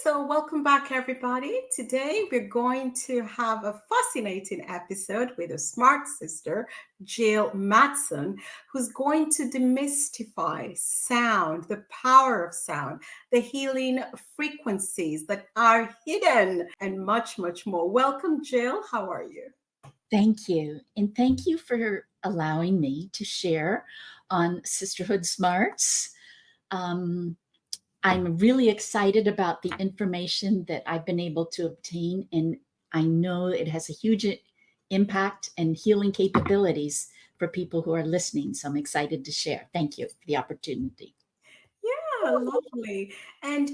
So welcome back, everybody. Today we're going to have a fascinating episode with a smart sister, Jill Mattson, who's going to demystify sound, the power of sound, the healing frequencies that are hidden, and much, much more. Welcome, Jill. How are you? Thank you. And thank you for allowing me to share on Sisterhood Smarts. Um, I'm really excited about the information that I've been able to obtain, and I know it has a huge impact and healing capabilities for people who are listening. So I'm excited to share. Thank you for the opportunity. Yeah, lovely. And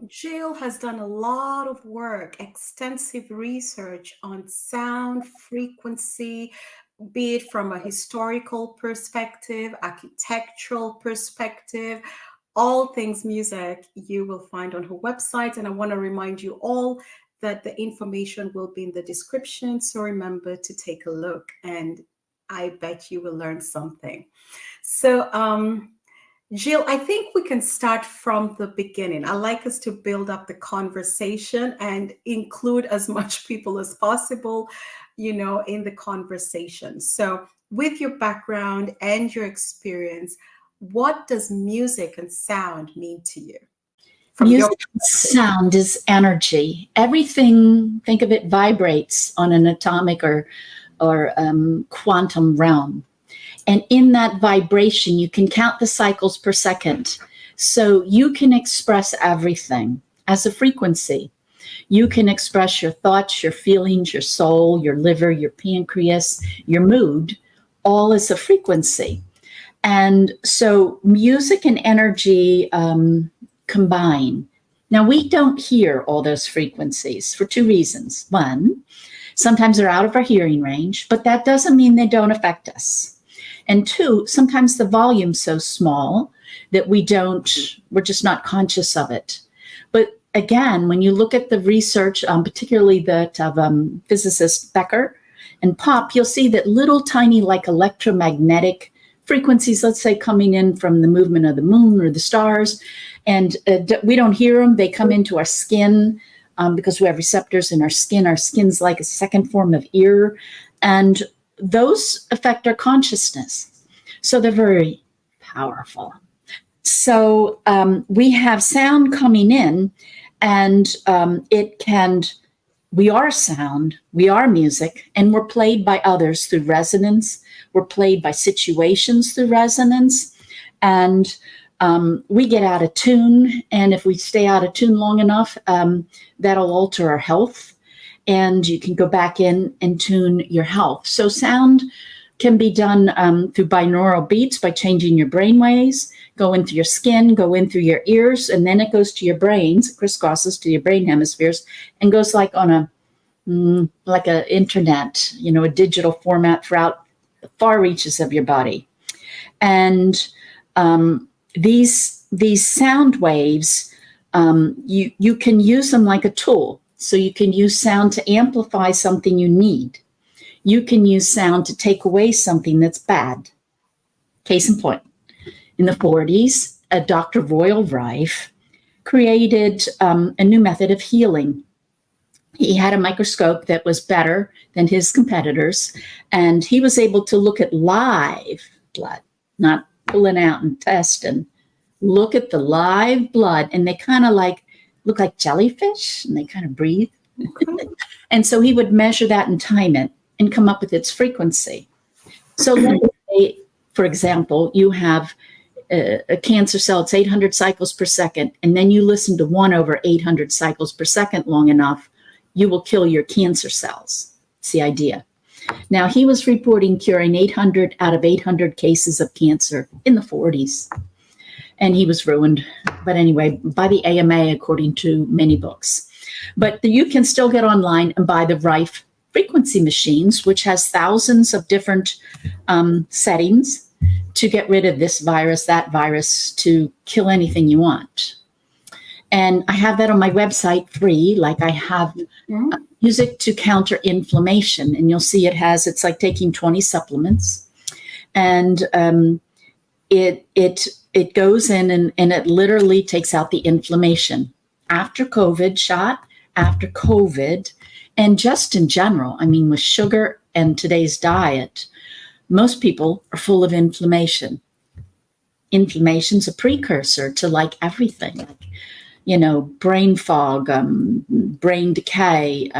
Jill has done a lot of work, extensive research on sound frequency, be it from a historical perspective, architectural perspective, all things music you will find on her website. And I want to remind you all that the information will be in the description. So remember to take a look, and I bet you will learn something. So, Jill, I think we can start from the beginning. I like us to build up the conversation and include as much people as possible, in the conversation. So, with your background and your experience, what does music and sound mean to you? From your Music and sound is energy. Everything, think of it, vibrates on an atomic or quantum realm. And in that vibration, you can count the cycles per second. So you can express everything as a frequency. You can express your thoughts, your feelings, your soul, your liver, your pancreas, your mood, all as a frequency. And so music and energy combine. Now, we don't hear all those frequencies for two reasons. One, sometimes they're out of our hearing range, but that doesn't mean they don't affect us. And two, sometimes the volume's so small that we're just not conscious of it. But again, when you look at the research, particularly that of physicist Becker and Pop, you'll see that little tiny like electromagnetic frequencies, let's say coming in from the movement of the moon or the stars, and we don't hear them. They come into our skin because we have receptors in our skin. Our skin's like a second form of ear. And those affect our consciousness. So they're very powerful. So we have sound coming in, and we are sound, we are music, and we're played by others through resonance. We're played by situations through resonance, and we get out of tune. And if we stay out of tune long enough, that'll alter our health. And you can go back in and tune your health. So sound can be done through binaural beats by changing your brain waves, go in through your skin, go in through your ears, and then it goes to your brains, crisscrosses to your brain hemispheres, and goes like on a internet, a digital format throughout the far reaches of your body. And these sound waves, you can use them like a tool. So you can use sound to amplify something you need. You can use sound to take away something that's bad. Case in point, in the 40s, Dr. Royal Rife created a new method of healing. He had a microscope that was better than his competitors, and he was able to look at live blood, not pulling out and test, and look at the live blood, and they kind of look like jellyfish, and they kind of breathe. Okay. And so he would measure that and time it and come up with its frequency. So let's say, for example, you have a cancer cell, it's 800 cycles per second, and then you listen to 1/800 cycles per second long enough, you will kill your cancer cells. It's the idea. Now, he was reporting curing 800 out of 800 cases of cancer in the 40s. And he was ruined. But anyway, by the AMA, according to many books. But you can still get online and buy the Rife frequency machines, which has thousands of different settings to get rid of this virus, that virus, to kill anything you want. And I have that on my website free, like I have music to counter inflammation. And you'll see it's like taking 20 supplements. And it goes in and it literally takes out the inflammation. after COVID shot, after COVID, and just in general. I mean, with sugar and today's diet, most people are full of inflammation. Inflammation's a precursor to like everything, like, brain fog, brain decay,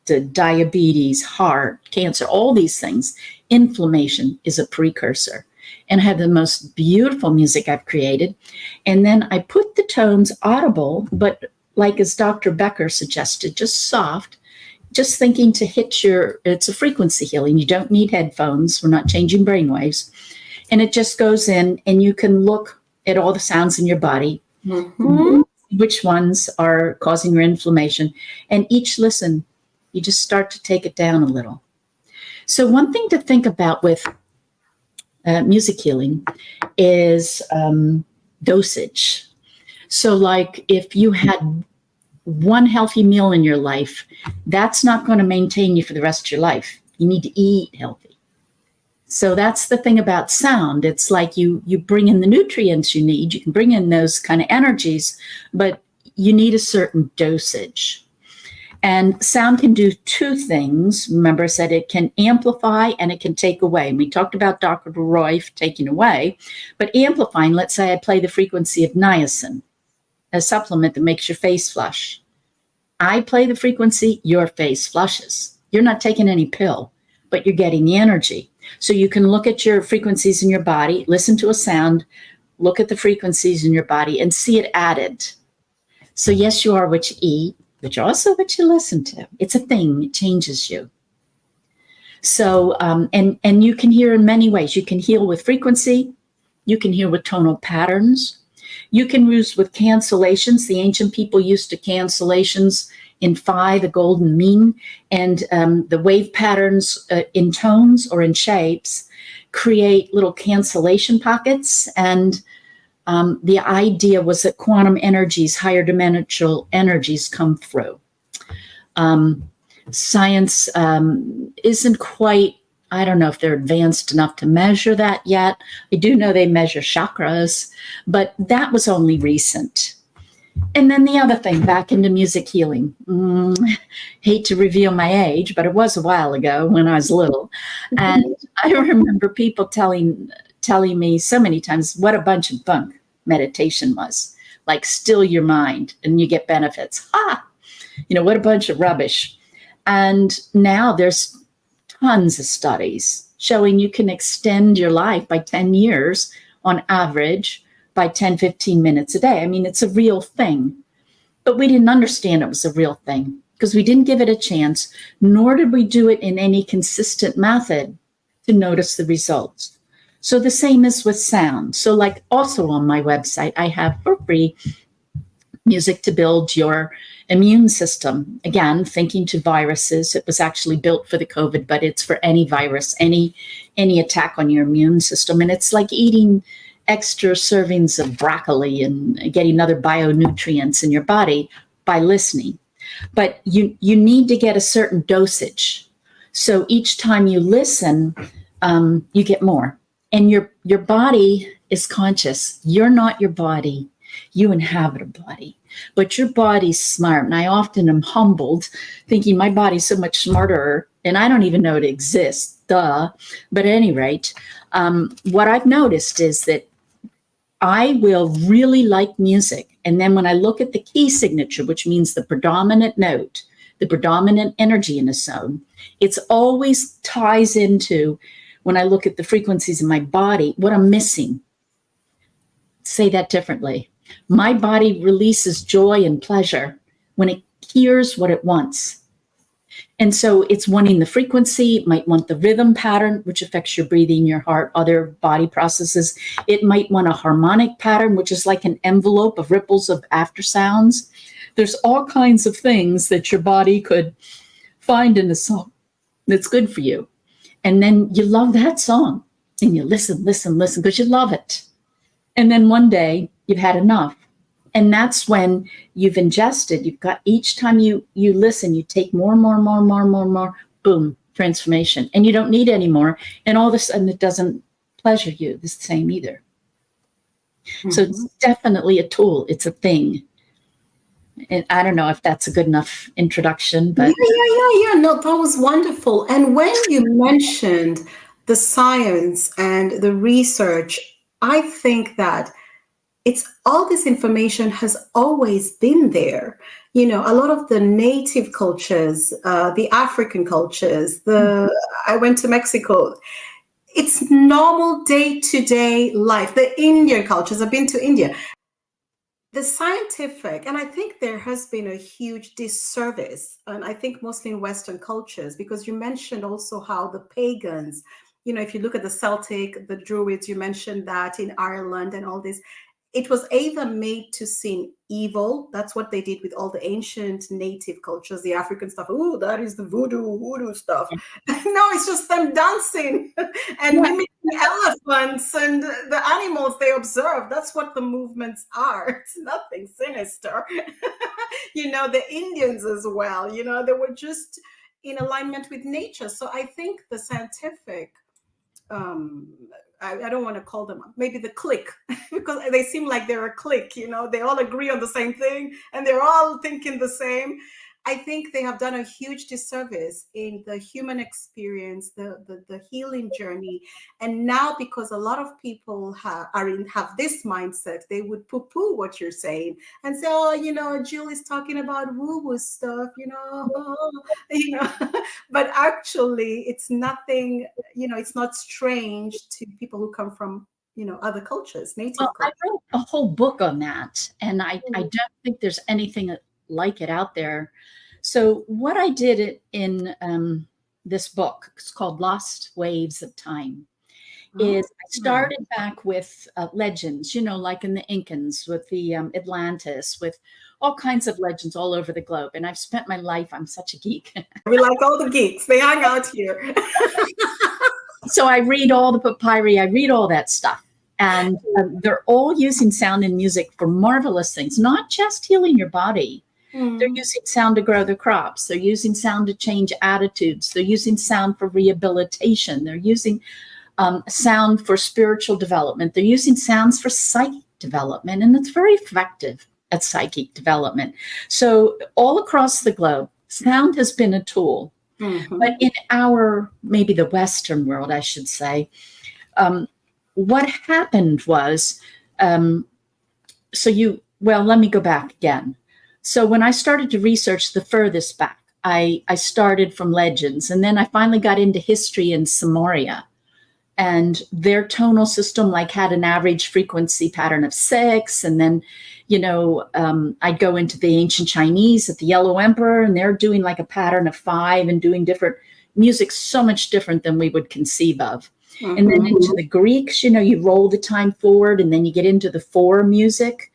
the diabetes, heart, cancer, all these things. Inflammation is a precursor. And I have the most beautiful music I've created. And then I put the tones audible, but like as Dr. Becker suggested, just soft, just thinking to hit it's a frequency healing. You don't need headphones. We're not changing brainwaves. And it just goes in, and you can look at all the sounds in your body, which ones are causing your inflammation. And each listen, you just start to take it down a little. So one thing to think about with music healing is dosage. So like if you had one healthy meal in your life, that's not going to maintain you for the rest of your life. You need to eat healthy. So that's the thing about sound. It's like you bring in the nutrients you need. You can bring in those kind of energies, but you need a certain dosage. And sound can do two things. Remember, I said it can amplify and it can take away. And we talked about Dr. Rife taking away, but amplifying, let's say I play the frequency of niacin, a supplement that makes your face flush. I play the frequency, your face flushes. You're not taking any pill, but you're getting the energy. So you can look at your frequencies in your body, listen to a sound, look at the frequencies in your body and see it added. So yes, you are what you eat, but you're also what you listen to. It's a thing. It changes you. So, and you can hear in many ways. You can heal with frequency. You can heal with tonal patterns. You can use with cancellations. The ancient people used to cancellations in phi, the golden mean, and the wave patterns in tones or in shapes create little cancellation pockets. And the idea was that quantum energies, higher dimensional energies come through. Science isn't quite, I don't know if they're advanced enough to measure that yet. I do know they measure chakras, but that was only recent. And then the other thing, back into music healing. Hate to reveal my age, but it was a while ago when I was little. And I remember people telling me so many times what a bunch of bunk meditation was. Like still your mind and you get benefits. What a bunch of rubbish. And now there's tons of studies showing you can extend your life by 10 years on average by 10, 15 minutes a day. I mean, it's a real thing. But we didn't understand it was a real thing because we didn't give it a chance, nor did we do it in any consistent method to notice the results. So the same is with sound. So like also on my website, I have for free music to build your immune system. Again, thinking to viruses. It was actually built for the COVID, but it's for any virus, any attack on your immune system. And it's like eating extra servings of broccoli and getting other bionutrients in your body by listening. But you need to get a certain dosage. So each time you listen, you get more. And your body is conscious. You're not your body. You inhabit a body. But your body's smart. And I often am humbled, thinking my body's so much smarter, and I don't even know it exists. Duh. But at any rate, what I've noticed is that I will really like music. And then when I look at the key signature, which means the predominant note, the predominant energy in a zone, it's always ties into, when I look at the frequencies in my body, what I'm missing. Say that differently. My body releases joy and pleasure when it hears what it wants. And so it's wanting the frequency. It might want the rhythm pattern, which affects your breathing, your heart, other body processes. It might want a harmonic pattern, which is like an envelope of ripples of after sounds. There's all kinds of things that your body could find in a song that's good for you. And then you love that song and you listen, because you love it. And then one day you've had enough. And that's when you've ingested, you've got, each time you listen, you take more, boom, transformation. And you don't need any more. And all of a sudden it doesn't pleasure you the same either. So it's definitely a tool. It's a thing. And I don't know if that's a good enough introduction, Yeah, but yeah, yeah, yeah. No, that was wonderful. And when you mentioned the science and the research, I think that it's all this information has always been there. You know, a lot of the native cultures, the African cultures, the I went to Mexico. It's normal day to day life. The Indian cultures, I've been to India. The scientific, and I think there has been a huge disservice, and I think mostly in Western cultures, because you mentioned also how the pagans, you know, if you look at the Celtic, the Druids, you mentioned that in Ireland and all this, it was either made to seem evil. That's what they did with all the ancient native cultures, the African stuff. Oh, that is the voodoo stuff. No, it's just them dancing and yeah, mimicking elephants and the animals they observe. That's what the movements are. It's nothing sinister. You know, the Indians as well, you know, they were just in alignment with nature. So I think the scientific um I don't want to call them maybe the clique because they seem like they're a clique, you know, they all agree on the same thing and they're all thinking the same. I think they have done a huge disservice in the human experience, the healing journey. And now, because a lot of people have this mindset, they would poo-poo what you're saying and say, oh, you know, Jill is talking about woo-woo stuff, you know, you know. But actually it's nothing, you know, it's not strange to people who come from, you know, other cultures, native well, I cultures. wrote a whole book on that, and I don't think there's anything like it out there. So what I did in this book, it's called Lost Waves of Time, is Oh, I started back with legends, you know, like in the Incans, with the Atlantis, with all kinds of legends all over the globe. And I've spent my life, I'm such a geek. we like all the geeks, they hang out here. So I read all the papyri, I read all that stuff. And they're all using sound and music for marvelous things, not just healing your body. They're Mm. using sound to grow their crops. They're using sound to change attitudes. They're using sound for rehabilitation. They're using sound for spiritual development. They're using sounds for psychic development, and it's very effective at psychic development. So, all across the globe, sound has been a tool. But Hmm. in our, maybe the Western world, I should say, um, what happened was, um, well, let me go back again. So when I started to research the furthest back, I started from legends, and then I finally got into history in Samaria. And their tonal system like had an average frequency pattern of 6. And then, you know, I'd go into the ancient Chinese at the Yellow Emperor, and they're doing like a pattern of 5 and doing different music, so much different than we would conceive of. And then Hmm. into the Greeks, you know, you roll the time forward, and then you get into the 4 music.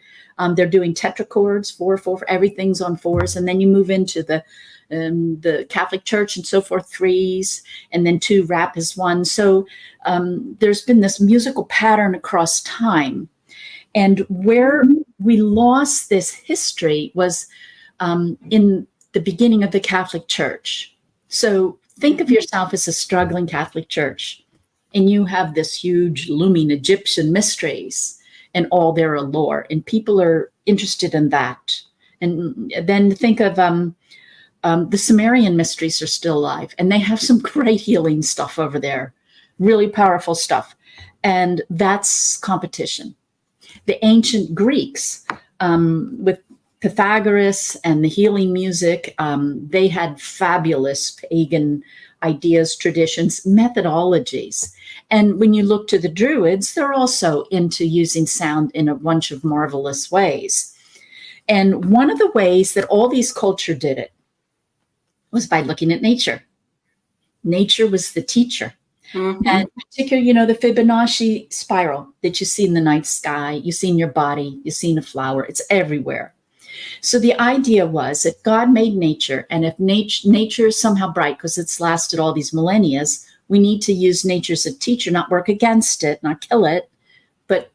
They're doing tetrachords, 4, everything's on 4s. And then you move into the Catholic Church and so forth, 3s, and then 2 rap is 1. So there's been this musical pattern across time. And where we lost this history was in the beginning of the Catholic Church. So think of yourself as a struggling Catholic Church, and you have this huge looming Egyptian mysteries and all their allure, and people are interested in that. And then think of the Sumerian mysteries are still alive, and they have some great healing stuff over there, really powerful stuff. And that's competition. The ancient Greeks, with Pythagoras and the healing music, they had fabulous pagan ideas, traditions, methodologies. And when you look to the Druids, they're also into using sound in a bunch of marvelous ways. And one of the ways that all these cultures did it was by looking at nature. Nature was the teacher. Hmm. And particularly, you know, the Fibonacci spiral that you see in the night sky, you see in your body, you see in a flower, it's everywhere. So the idea was if God made nature, and if nature is somehow bright because it's lasted all these millennia, we need to use nature as a teacher, not work against it, not kill it, but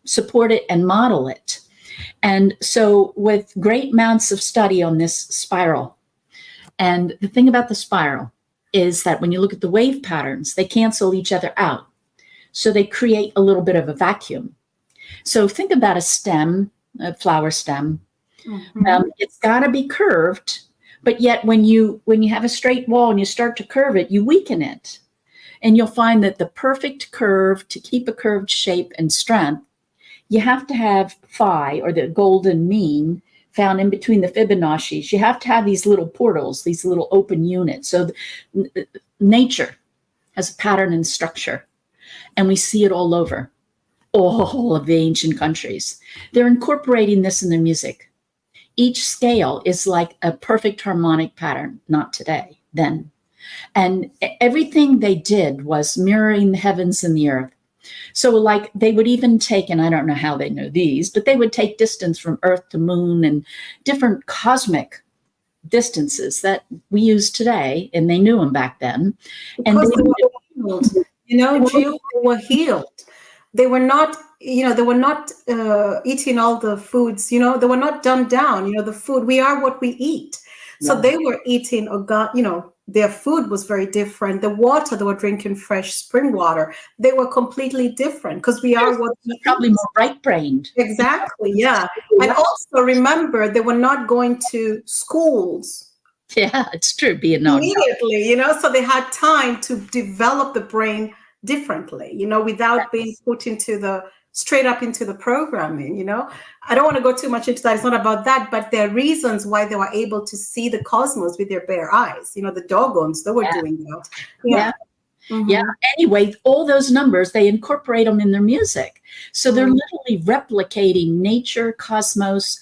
support it and model it. And so with great amounts of study on this spiral, and the thing about the spiral is that when you look at the wave patterns, they cancel each other out. So they create a little bit of a vacuum. So think about a stem, a flower stem. Mm-hmm. It's got to be curved, but yet when you have a straight wall and you start to curve it, you weaken it. And you'll find that the perfect curve to keep a curved shape and strength, you have to have phi, or the golden mean, found in between the Fibonacci's. You have to have these little portals, these little open units. So nature has a pattern and structure, and we see it all over all of the ancient countries. They're incorporating this in their music. Each scale is like a perfect harmonic pattern, not today, then. And everything they did was mirroring the heavens and the earth. So, like, they would even take, and I don't know how they know these, but they would take distance from Earth to Moon and different cosmic distances that we use today, and they knew them back then. And Because they were healed, Jill, they were healed. They were not, they were not eating all the foods, they were not dumbed down, the food, we are what we eat. So yeah, they were eating, their food was very different. The water, they were drinking fresh spring water. They were completely different because we are what we probably eat. more right-brained. Exactly, yeah. And also remember, they were not going to schools Yeah, it's true. Being knocked out. immediately, so they had time to develop the brain differently, without being put into the straight up into the programming. I don't want to go too much into that. It's not about that, but there are reasons why they were able to see the cosmos with their bare eyes. The doggons, they were Yeah, doing that. yeah, Yeah. yeah. Mm-hmm. Anyway, all those numbers, they incorporate them in their music. So they're literally replicating nature, cosmos,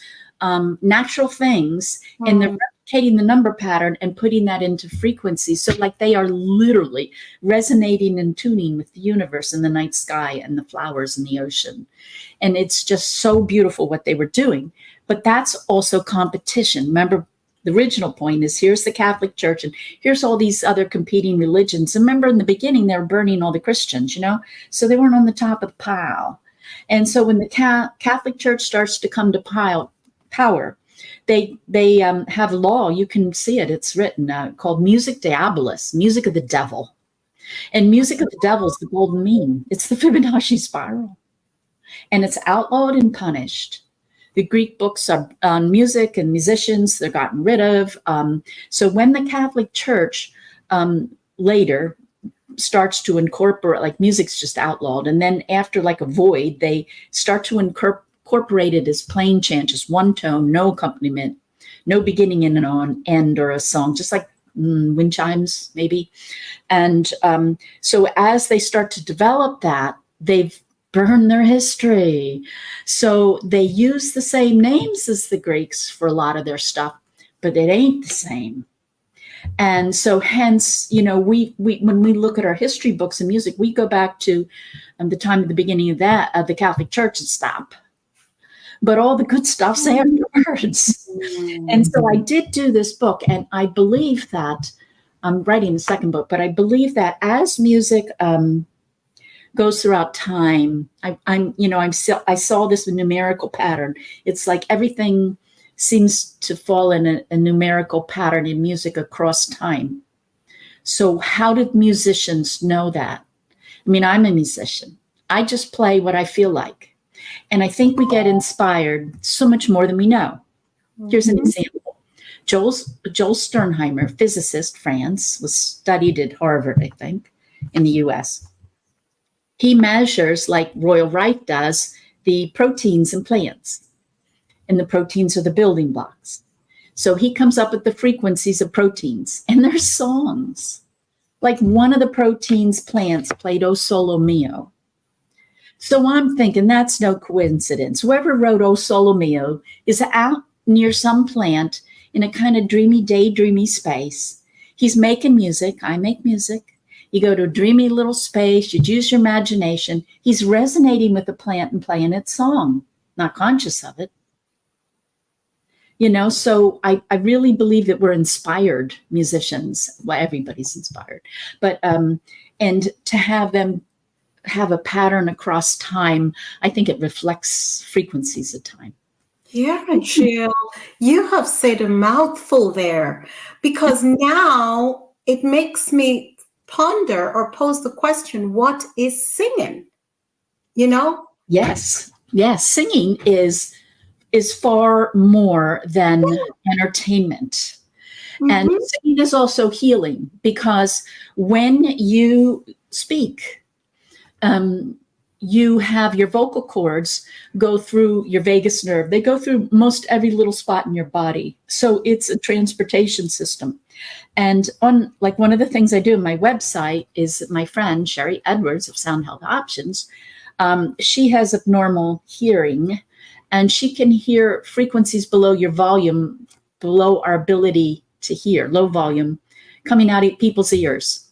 natural things, and they're replicating the number pattern and putting that into frequency. So, like, they are literally resonating and tuning with the universe and the night sky and the flowers and the ocean. And it's just so beautiful what they were doing. But that's also competition. Remember, the original point is here's the Catholic Church and here's all these other competing religions. And remember, in the beginning, they were burning all the Christians, so they weren't on the top of the pile. And so when the Catholic Church starts to come to power, they have law. You can see it. It's written called Music Diabolus, music of the devil. And music of the devil is the golden mean. It's the Fibonacci spiral. And it's outlawed and punished. The Greek books are on music and musicians. They're gotten rid of. So when the Catholic Church later starts to incorporate, like, music's just outlawed. And then after, like, a void, they start to incorporate it as plain chant, just one tone, no accompaniment, no beginning and an end or a song, just like wind chimes, maybe. And so as they start to develop that, they've burned their history. So they use the same names as the Greeks for a lot of their stuff, but it ain't the same. And so hence, we when we look at our history books and music, we go back to the time of the beginning of that, of the Catholic Church, and stop. But all the good stuff's afterwards. And so I did do this book, and I believe that I'm writing the second book, but I believe that as music goes throughout time, I saw this numerical pattern. It's like everything seems to fall in a numerical pattern in music across time. So how did musicians know that? I mean, I'm a musician. I just play what I feel like. And I think we get inspired so much more than we know. Here's an example. Joel Sternheimer, physicist, France, was studied at Harvard, I think, in the US. He measures, like Royal Rife does, the proteins in plants. And the proteins are the building blocks. So he comes up with the frequencies of proteins. And there's songs. Like one of the proteins plants played O Solo Mio. So I'm thinking that's no coincidence. Whoever wrote O Solo Mio is out near some plant in a kind of daydreamy space. He's making music. I make music. You go to a dreamy little space. You use your imagination. He's resonating with the plant and playing its song, not conscious of it. So I really believe that we're inspired musicians. Well, everybody's inspired. But, and to have them have a pattern across time, I think it reflects frequencies of time. Yeah, Jill, you have said a mouthful there, because now it makes me ponder or pose the question, what is singing? Yes. Singing is is far more than entertainment. And Mm-hmm. singing is also healing, because when you speak, you have your vocal cords go through your vagus nerve. They go through most every little spot in your body. So it's a transportation system. And on, like, one of the things I do on my website is my friend Sherry Edwards of Sound Health Options. She has abnormal hearing, and she can hear frequencies below your volume, below our ability to hear, low volume, coming out of people's ears.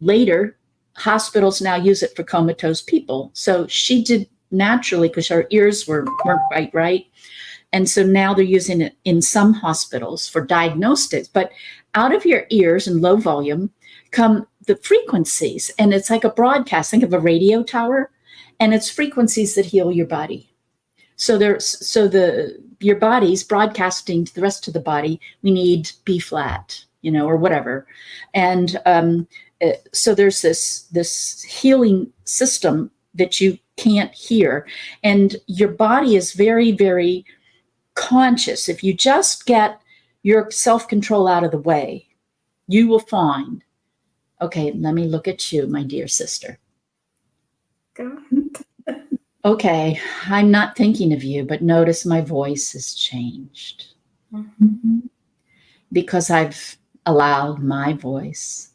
Later, hospitals now use it for comatose people. So she did naturally, because her ears weren't quite right. And so now they're using it in some hospitals for diagnostics. But out of your ears in low volume come the frequencies. And it's like a broadcast. Think of a radio tower, and it's frequencies that heal your body. So your body's broadcasting to the rest of the body. We need B flat, or whatever. And so there's this healing system that you can't hear. And your body is very, very conscious. If you just get your self-control out of the way, you will find, okay, let me look at you, my dear sister. Go ahead. Okay, I'm not thinking of you, but notice my voice has changed. Mm-hmm. Because I've allowed my voice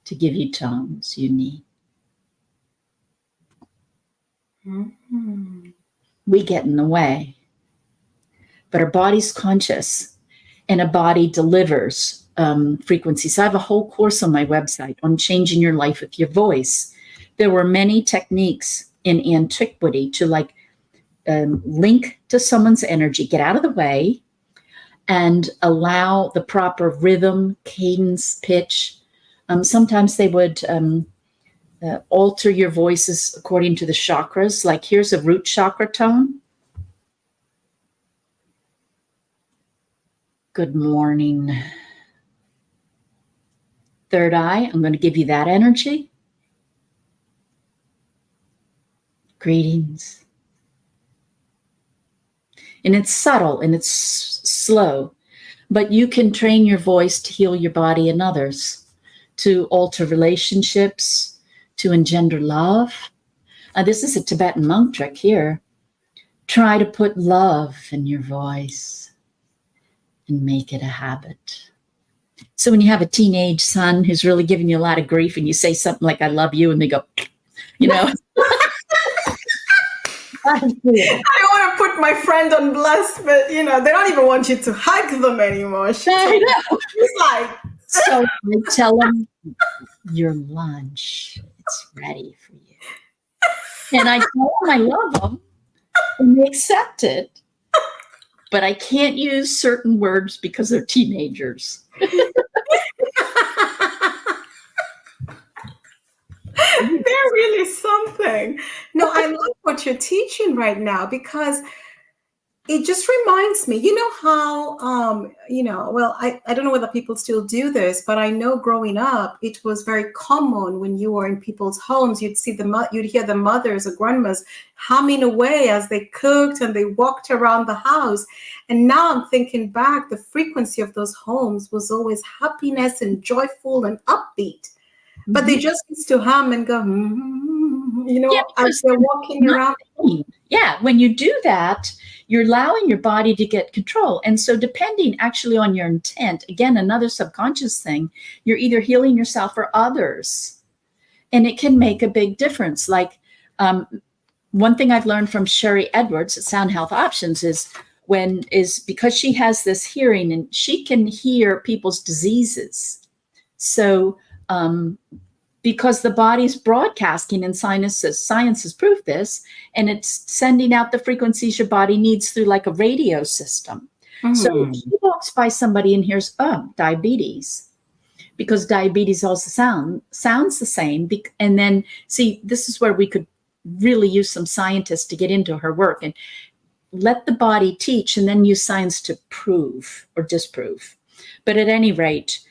to give you tones you need. Mm-hmm. We get in the way, but our body's conscious, and a body delivers frequencies. I have a whole course on my website on changing your life with your voice. There were many techniques in antiquity to link to someone's energy, get out of the way, and allow the proper rhythm, cadence, pitch. Sometimes they would alter your voices according to the chakras. Like, here's a root chakra tone. Good morning. Third eye, I'm going to give you that energy. Greetings. And it's subtle and it's slow, but you can train your voice to heal your body and others, to alter relationships, to engender love. This is a Tibetan monk trick here. Try to put love in your voice and make it a habit. So when you have a teenage son who's really giving you a lot of grief, and you say something like, I love you, and they go, I don't want to put my friend on blast, but they don't even want you to hug them anymore. She's like, so I tell them, your lunch, it's ready for you. And I tell them I love them, and they accept it, but I can't use certain words because they're teenagers. They're really something. No, I love what you're teaching right now, because it just reminds me, how, well, I don't know whether people still do this, but I know growing up, it was very common when you were in people's homes, you'd hear the mothers or grandmas humming away as they cooked and they walked around the house. And now I'm thinking back, the frequency of those homes was always happiness and joyful and upbeat. But they just used to hum and go, as they're walking around. Yeah, when you do that, you're allowing your body to get control. And so depending actually on your intent, again, another subconscious thing, you're either healing yourself or others. And it can make a big difference. Like, one thing I've learned from Sherry Edwards at Sound Health Options is because she has this hearing, and she can hear people's diseases. So because the body's broadcasting, and science has proved this, and it's sending out the frequencies your body needs through like a radio system. So if she walks by somebody and hears, diabetes, because diabetes also sounds the same. And then, see, this is where we could really use some scientists to get into her work and let the body teach, and then use science to prove or disprove. But at any rate,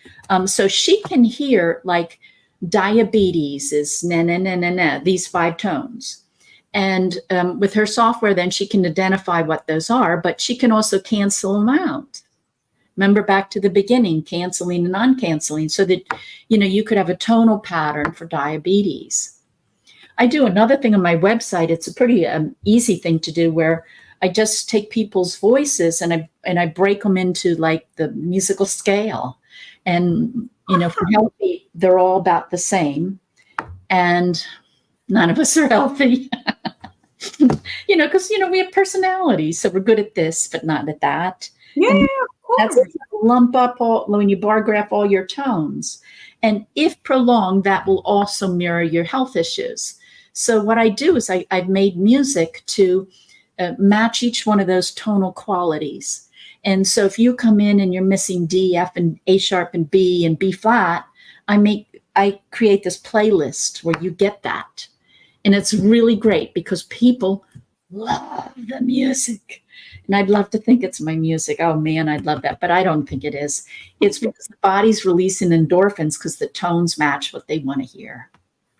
so she can hear, like, diabetes is na na na na na, these 5 tones. And with her software, then she can identify what those are, but she can also cancel them out. Remember back to the beginning, canceling and non-canceling, so that, you could have a tonal pattern for diabetes. I do another thing on my website. It's a pretty easy thing to do, where I just take people's voices and I break them into like the musical scale. And, for healthy, they're all about the same. And none of us are healthy. Because, we have personalities. So we're good at this, but not at that. Yeah, And of that's course. lump up when you bar graph all your tones. And if prolonged, that will also mirror your health issues. So what I do is I've made music to match each one of those tonal qualities. And so if you come in and you're missing D, F, and A sharp and B flat, I create this playlist where you get that. And it's really great because people love the music. And I'd love to think it's my music. Oh man, I'd love that. But I don't think it is. It's because the body's releasing endorphins because the tones match what they want to hear.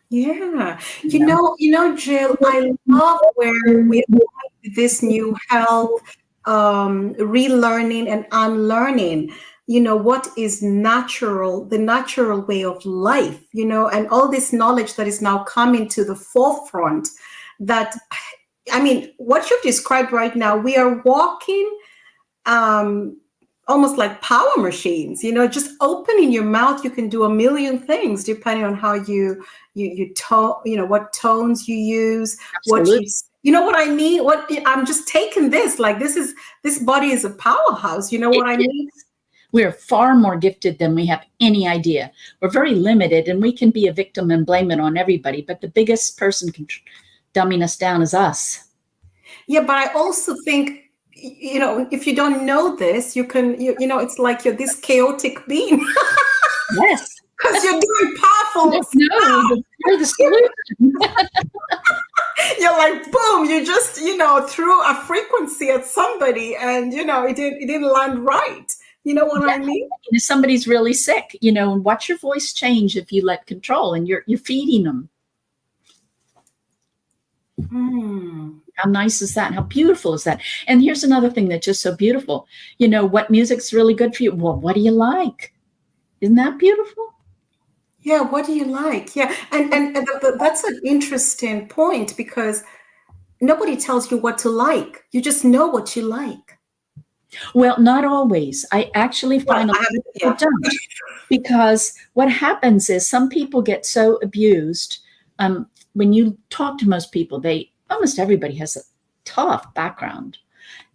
Yeah. You know? Jill, I love where we have this new health, relearning and unlearning, what is natural, the natural way of life, and all this knowledge that is now coming to the forefront that, I mean, what you've described right now, we are walking almost like power machines, just opening your mouth. You can do a million things depending on how you tone, what tones you use, Absolutely. what I mean? What I'm just taking this, like this body is a powerhouse. You know what I mean? We're far more gifted than we have any idea. We're very limited, and we can be a victim and blame it on everybody. But the biggest person dumbing us down is us. Yeah, but I also think, if you don't know this, you can, it's like you're this chaotic being. Yes. Because you're doing powerful No, you're the solution. You're like, boom, you just, threw a frequency at somebody and, it didn't land right. You know what I mean? If somebody's really sick, watch your voice change if you let control, and you're feeding them. How nice is that? How beautiful is that? And here's another thing that's just so beautiful. What music's really good for you? Well, what do you like? Isn't that beautiful? Yeah, what do you like? Yeah, and that's an interesting point because nobody tells you what to like. You just know what you like. Well, not always. I actually find a lot of people don't, because what happens is some people get so abused. When you talk to most people, almost everybody has a tough background.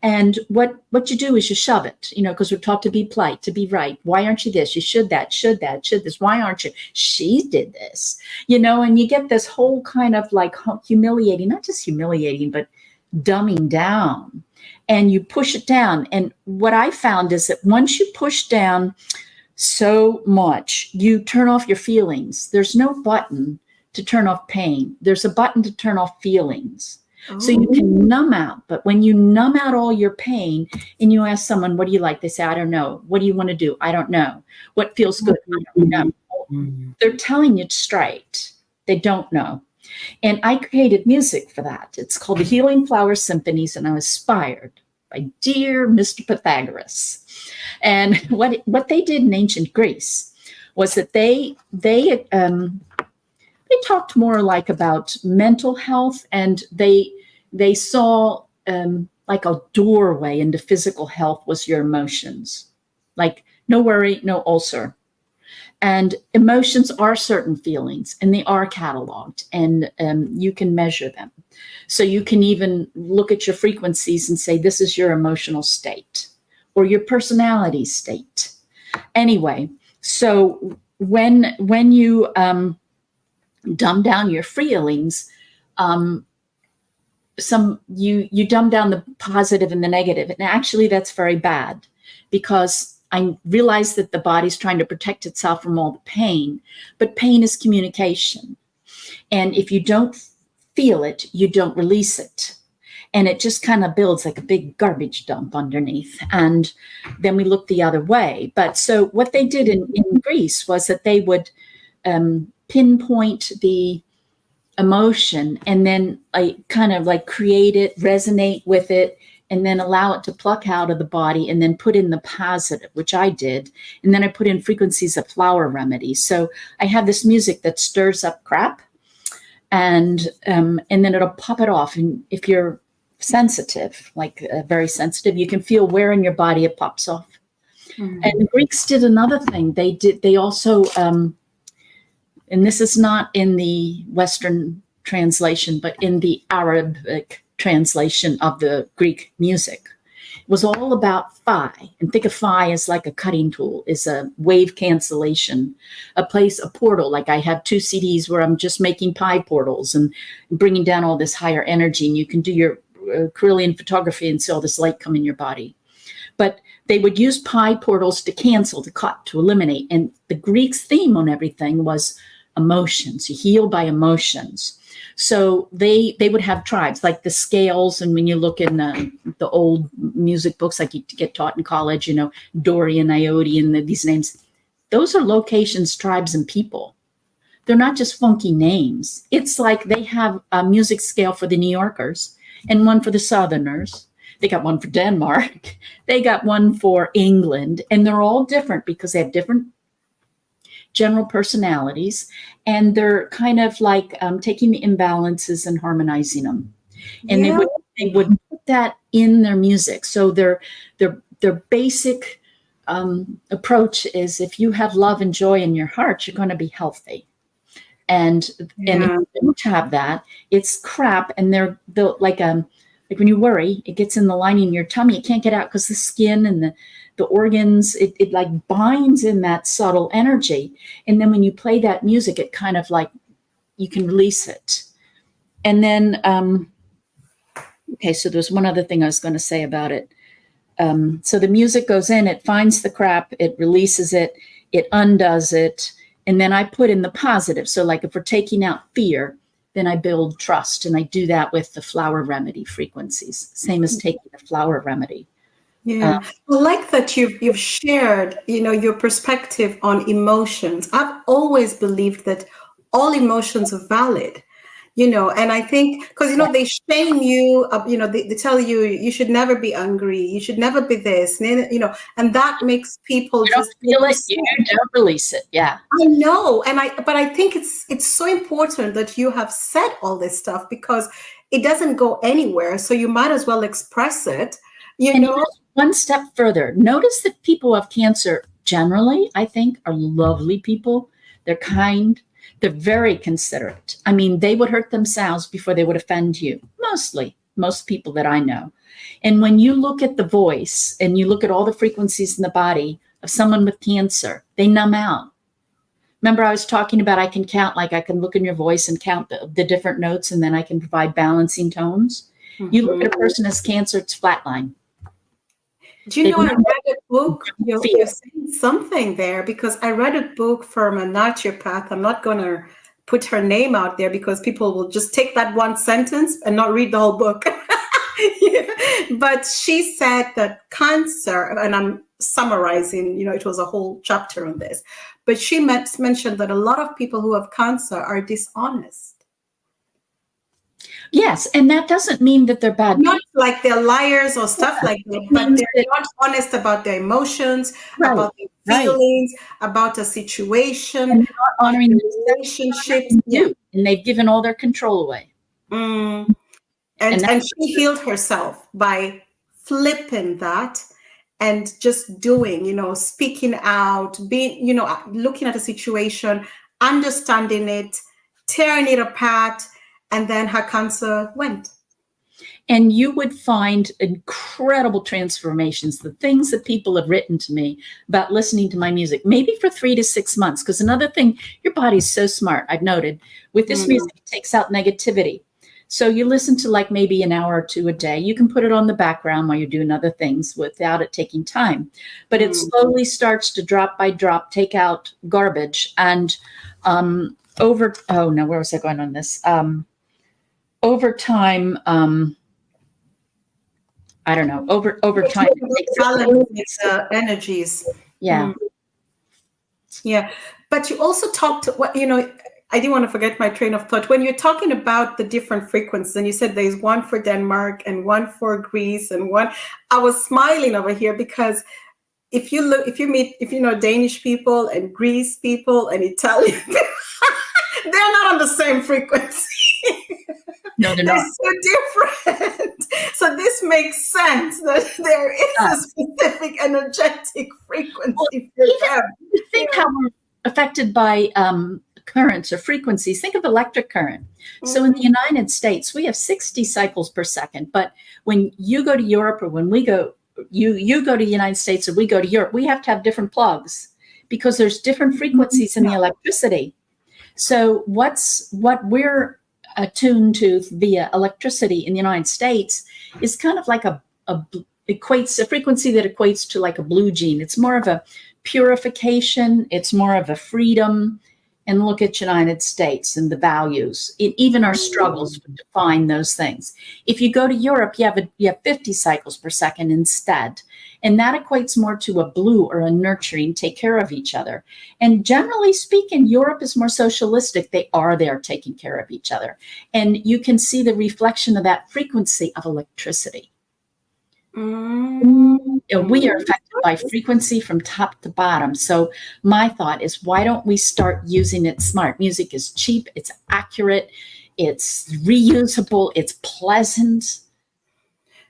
And what you do is you shove it, because we're taught to be polite, to be right. Why aren't you this? You should that, should this. Why aren't you? She did this, and you get this whole kind of like humiliating, not just humiliating, but dumbing down. And you push it down. And what I found is that once you push down so much, you turn off your feelings. There's no button to turn off pain. There's a button to turn off feelings. So you can numb out. But when you numb out all your pain and you ask someone, what do you like? They say, I don't know. What do you want to do? I don't know. What feels good? I don't know. They're telling you straight. They don't know. And I created music for that. It's called the Healing Flower Symphonies, and I was inspired by dear Mr. Pythagoras. And what they did in ancient Greece was that they talked more like about mental health, and they saw like a doorway into physical health was your emotions. Like no worry, no ulcer. And emotions are certain feelings, and they are cataloged, and you can measure them. So you can even look at your frequencies and say, this is your emotional state or your personality state. Anyway, so when you dumb down your feelings, you dumb down the positive and the negative. And actually that's very bad, because I realize that the body's trying to protect itself from all the pain, but pain is communication. And if you don't feel it, you don't release it. And it just kind of builds like a big garbage dump underneath. And then we look the other way. But so what they did in Greece was that they would pinpoint the emotion, and then I kind of like create it, resonate with it, and then allow it to pluck out of the body, and then put in the positive, which I did. And then I put in frequencies of flower remedies. So I have this music that stirs up crap, and then it'll pop it off. And if you're sensitive, like very sensitive, you can feel where in your body it pops off. And the Greeks did another thing. They also, and this is not in the Western translation, but in the Arabic translation of the Greek music, it was all about phi. And think of phi as like a cutting tool, is a wave cancellation, a portal. Like I have 2 CDs where I'm just making pi portals and bringing down all this higher energy. And you can do your Carillion photography and see all this light come in your body. But they would use pi portals to cancel, to cut, to eliminate. And the Greeks' theme on everything was emotions. You heal by emotions. So they would have tribes like the scales. And when you look in the old music books, like you get taught in college, Dorian, Iodian, these names, those are locations, tribes, and people. They're not just funky names. It's like they have a music scale for the New Yorkers and one for the Southerners. They got one for Denmark. They got one for England. And they're all different because they have different general personalities. And they're kind of like taking the imbalances and harmonizing them. And Yeah. they would put that in their music. So their basic approach is, if you have love and joy in your heart, you're going to be healthy. And if you don't have that, it's crap. And they're like when you worry, it gets in the lining of your tummy. It can't get out because the skin and the organs, it like binds in that subtle energy. And then when you play that music, it kind of like, you can release it. And then, okay, so there's one other thing I was going to say about it. So the music goes in, it finds the crap, it releases it, it undoes it. And then I put in the positive. So like if we're taking out fear, then I build trust. And I do that with the flower remedy frequencies, same as taking the flower remedy. Yeah, I like that you've shared, your perspective on emotions. I've always believed that all emotions are valid, and I think because they shame you, they tell you you should never be angry, you should never be this, and that makes people You don't just feel it, you don't release it. Yeah. I know, but I think it's so important that you have said all this stuff because it doesn't go anywhere. So you might as well express it, And one step further, notice that people who have cancer generally, I think, are lovely people. They're kind. They're very considerate. I mean, they would hurt themselves before they would offend you. Most people that I know. And when you look at the voice and you look at all the frequencies in the body of someone with cancer, they numb out. Remember, I was talking about I can count, like I can look in your voice and count the different notes, and then I can provide balancing tones. Mm-hmm. You look at a person as cancer, it's flatline. Do you know, I read a book, you're saying something there, because I read a book from a naturopath. I'm not going to put her name out there because people will just take that one sentence and not read the whole book. But she said that cancer, and I'm summarizing, it was a whole chapter on this, but she mentioned that a lot of people who have cancer are dishonest. Yes, and that doesn't mean that they're bad. Not like they're liars or stuff like that, but they're not honest about their emotions, about their feelings, about a situation, and they're not honoring the relationships. Yeah. And they've given all their control away. And she healed herself by flipping that and just doing, speaking out, being, looking at a situation, understanding it, tearing it apart, and then her cancer went. And you would find incredible transformations, the things that people have written to me about listening to my music, maybe for 3 to 6 months. Because another thing, your body's so smart, I've noted, with this music, it takes out negativity. So you listen to like maybe an hour or two a day. You can put it on the background while you're doing other things without it taking time. But it slowly starts to drop by drop, take out garbage. And where was I going on this? Over time, I don't know, over time. Balance energies. Yeah. Yeah. But you also talked, I didn't want to forget my train of thought. When you're talking about the different frequencies, and you said there's one for Denmark and one for Greece and one, I was smiling over here because if you look, if you know Danish people and Greece people and Italian, they're not on the same frequency. No, they're They're not. so different. So this makes sense that there is a specific energetic Well, frequency for even them. you think Yeah. how we're affected by currents or frequencies. Think of electric current. So in the Mhm. United States, we have 60 cycles per second. But when you go to Europe or when we go, you go to the United States or we go to Europe, we have to have different plugs because there's different frequencies in the electricity. So what we're attuned to via electricity in the United States is kind of like equates a frequency that equates to like a blue gene. It's more of a purification. It's more of a freedom. And look at United States and the values, even our struggles to define those things. If you go to Europe, you have 50 cycles per second instead. And that equates more to a blue or a nurturing, take care of each other. And generally speaking, Europe is more socialistic. They are there taking care of each other. And you can see the reflection of that frequency of electricity. Mm. We are affected by frequency from top to bottom. So my thought is, why don't we start using it smart? Music is cheap, it's accurate, it's reusable, it's pleasant.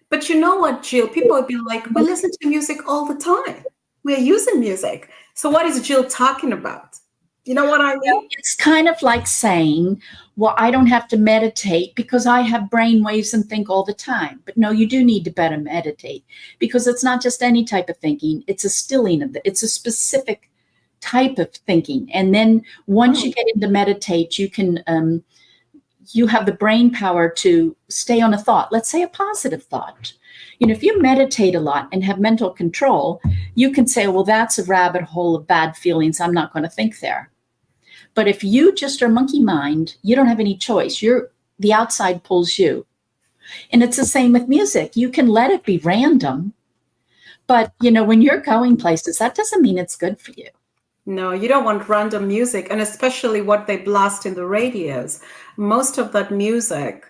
But you know what, Jill? People would be like, we listen to music all the time. We're using music. So what is Jill talking about? You know what I mean? It's kind of like saying, well, I don't have to meditate because I have brain waves and think all the time. But no, you do need to better meditate because it's not just any type of thinking. It's a stilling of it's a specific type of thinking. And then once you get into meditate, you have the brain power to stay on a thought. Let's say a positive thought. If you meditate a lot and have mental control, you can say, well, that's a rabbit hole of bad feelings. I'm not going to think there. But if you just are monkey mind, you don't have any choice. The outside pulls you. And it's the same with music. You can let it be random, but when you're going places, that doesn't mean it's good for you. No, you don't want random music, and especially what they blast in the radios. Most of that music,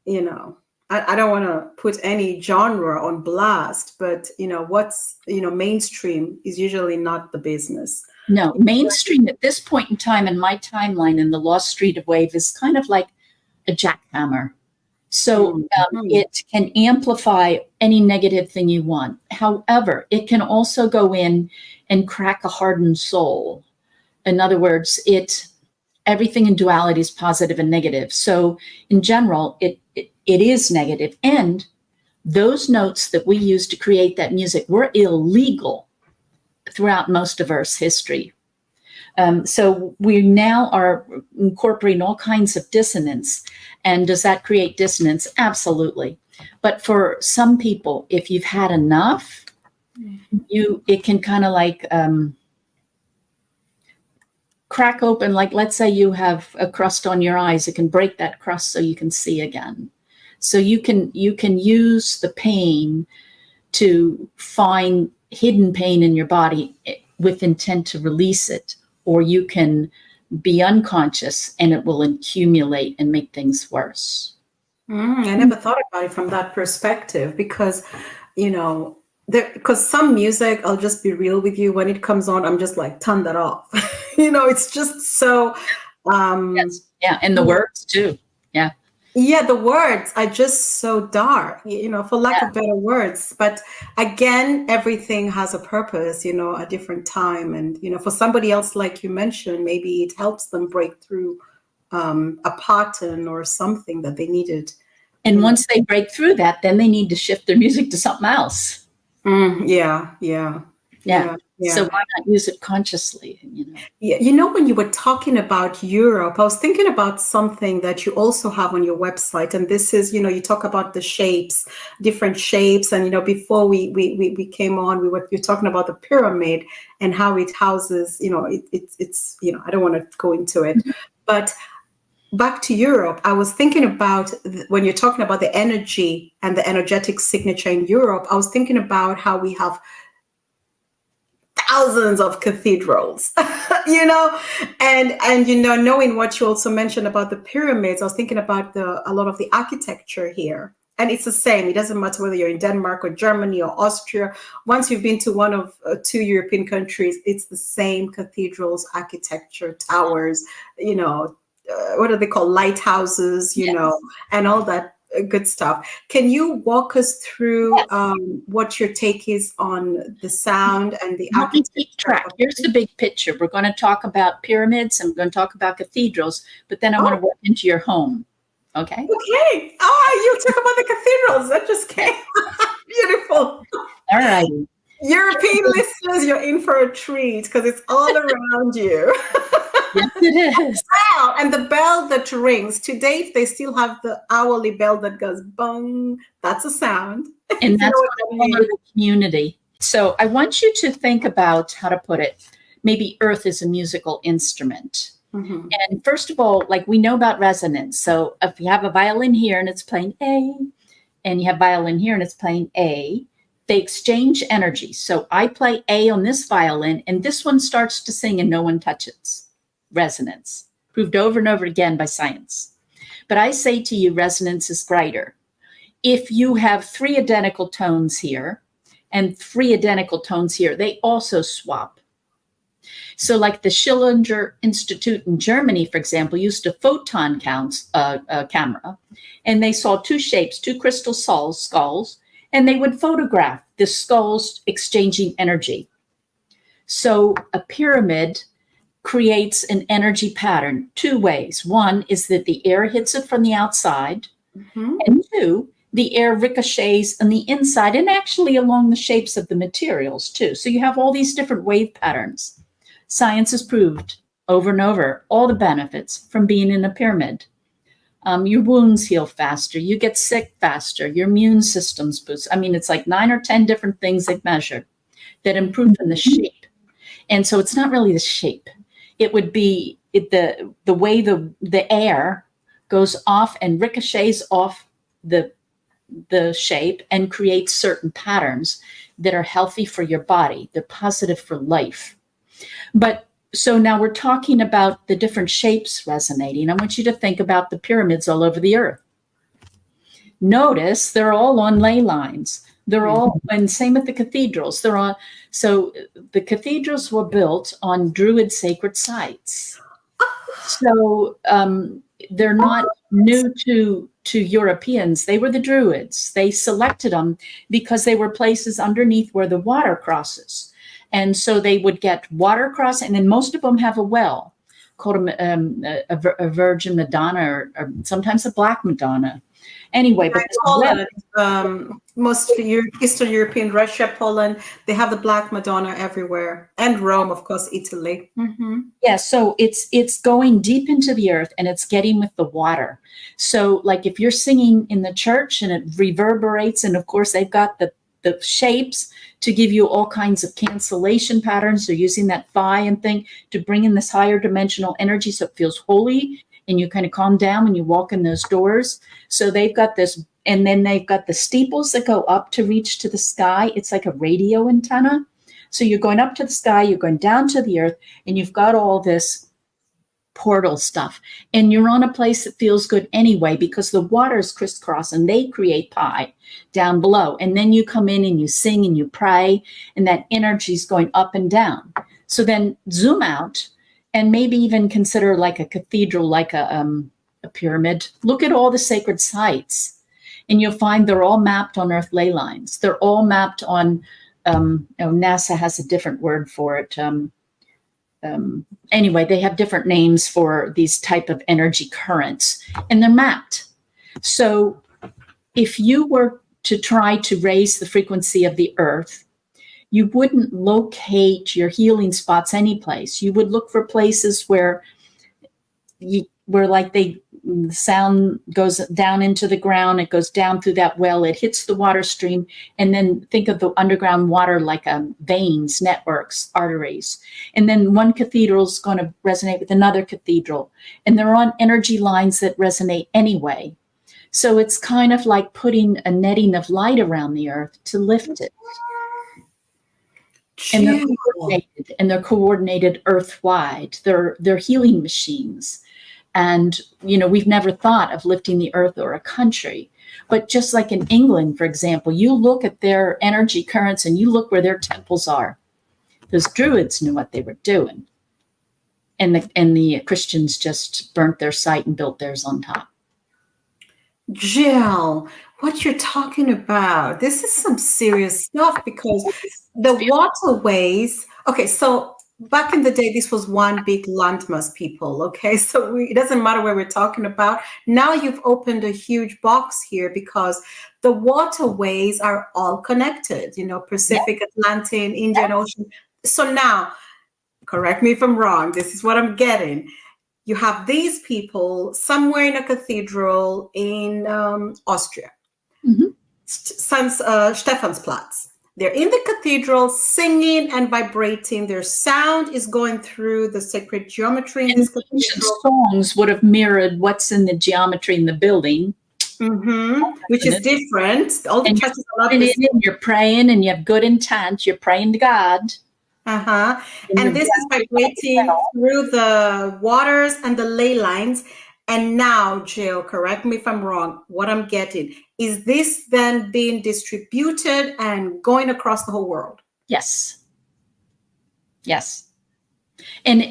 I don't want to put any genre on blast, but what's mainstream is usually not the business. No, mainstream at this point in time in my timeline in the lost street of wave is kind of like a jackhammer. So it can amplify any negative thing you want. However, it can also go in and crack a hardened soul. In other words, everything in duality is positive and negative. So in general, it is negative. And those notes that we use to create that music were illegal throughout most of Earth's history. So we now are incorporating all kinds of dissonance. And does that create dissonance? Absolutely. But for some people, if you've had enough, it can kind of like crack open. Like, let's say you have a crust on your eyes, it can break that crust so you can see again. So you can use the pain to find hidden pain in your body with intent to release it, or you can be unconscious and it will accumulate and make things worse. I never thought about it from that perspective because, because some music, I'll just be real with you, when it comes on, I'm just like, turn that off. It's just so. Yes. Yeah, and the words too. Yeah. Yeah, the words are just so dark, for lack of better words. But again, everything has a purpose, a different time. And, for somebody else, like you mentioned, maybe it helps them break through a pattern or something that they needed. And once they break through that, then they need to shift their music to something else. Yeah. So why not use it consciously? Yeah, when you were talking about Europe, I was thinking about something that you also have on your website, and this is, you talk about the shapes, different shapes, and before we came on, you're talking about the pyramid and how it houses, it's I don't want to go into it, but back to Europe, I was thinking about when you're talking about the energy and the energetic signature in Europe, I was thinking about how we have thousands of cathedrals, you know, and knowing what you also mentioned about the pyramids, I was thinking about a lot of the architecture here. And it's the same. It doesn't matter whether you're in Denmark or Germany or Austria. Once you've been to one of two European countries, it's the same cathedrals, architecture, towers, what are they called? Lighthouses, Yes. and all that good stuff. Can you walk us through Yes. what your take is on the sound and the Let me keep architecture track. of Here's the big picture. We're going to talk about pyramids and we're going to talk about cathedrals, but then I want Oh, to work into your home. Okay. okay. Oh, you talk about the cathedrals. That just came. Yes. Beautiful. All right. European listeners, you're in for a treat because it's all around you. Yes, it is. Wow. And the bell that rings. To date, they still have the hourly bell that goes bong. That's a sound. And If you know that's what what that I call means. the community. So I want you to think about how to put it. Maybe earth is a musical instrument. Mhm. And first of all, like we know about resonance. So if you have a violin here and it's playing A, and you have violin here and it's playing A, they exchange energy. So I play A on this violin, and this one starts to sing and no one touches. Resonance, proved over and over again by science. But I say to you, resonance is brighter. If you have three identical tones here and three identical tones here, they also swap. So, like the Schillinger Institute in Germany, for example, used a photon camera, and they saw two shapes, two crystal skulls, and they would photograph the skulls exchanging energy. So, a pyramid creates an energy pattern two ways. One is that the air hits it from the outside, Mhm. and two, the air ricochets on the inside and actually along the shapes of the materials too. So you have all these different wave patterns. Science has proved over and over all the benefits from being in a pyramid. Your wounds heal faster, you get sick faster, your immune system's boost. I mean, it's like 9 or 10 different things they've measured that improve in the shape. And so it's not really the shape. It would be the way the air goes off and ricochets off the shape and creates certain patterns that are healthy for your body. They're positive for life. But so now we're talking about the different shapes resonating. I want you to think about the pyramids all over the earth. Notice they're all on ley lines. They're all, and same with the cathedrals. They're on, so the cathedrals were built on Druid sacred sites. So they're not new to Europeans. They were the Druids. They selected them because they were places underneath where the water crosses. And so they would get water cross, and then most of them have a well called a Virgin Madonna, or sometimes a Black Madonna. Anyway, but this well, Poland, mostly Eastern European, Russia, Poland, they have the Black Madonna everywhere, and Rome, of course, Italy. Mm-hmm. yeah, so it's going deep into the earth and it's getting with the water. So like if you're singing in the church and it reverberates, and of course they've got the shapes to give you all kinds of cancellation patterns. They're using that phi and thing to bring in this higher dimensional energy so it feels holy and you kind of calm down when you walk in those doors. So they've got this, and then they've got the steeples that go up to reach to the sky. It's like a radio antenna. So you're going up to the sky, you're going down to the earth, and you've got all this portal stuff. And you're on a place that feels good anyway because the waters crisscross and they create pi down below. And then you come in and you sing and you pray, and that energy is going up and down. So then zoom out and maybe even consider like a cathedral, like a pyramid. Look at all the sacred sites, and you'll find they're all mapped on Earth ley lines. They're all mapped on, NASA has a different word for it. Anyway, they have different names for these type of energy currents, and they're mapped. So if you were to try to raise the frequency of the Earth, you wouldn't locate your healing spots anyplace. You would look for places where like the sound goes down into the ground, it goes down through that well, it hits the water stream, and then think of the underground water like veins, networks, arteries. And then one cathedral is going to resonate with another cathedral, and they're on energy lines that resonate anyway. So it's kind of like putting a netting of light around the earth to lift it. and they're Jill. coordinated earth-wide. They're healing machines. And, we've never thought of lifting the earth or a country. But just like in England, for example, you look at their energy currents and you look where their temples are. Those druids knew what they were doing. And the Christians just burnt their site and built theirs on top. Jill, what you're talking about, this is some serious stuff because the waterways, okay, so back in the day, this was one big landmass, people, okay? So it doesn't matter where we're talking about. Now you've opened a huge box here because the waterways are all connected, Pacific, Atlantic, Indian Ocean. So now, correct me if I'm wrong, this is what I'm getting. You have these people somewhere in a cathedral in Austria, Mhm. Stephansplatz. They're in the cathedral singing and vibrating. Their sound is going through the sacred geometry in And this ancient cathedral. songs would have mirrored what's in the geometry in the building. Which is different. All the And churches you're are not the same. and you're praying and you have good intent. You're praying to God. Uh-huh. And And you're this is vibrating through the waters and the ley lines. And now, Jill, correct me if I'm wrong, what I'm getting, is this then being distributed and going across the whole world? Yes. Yes. And,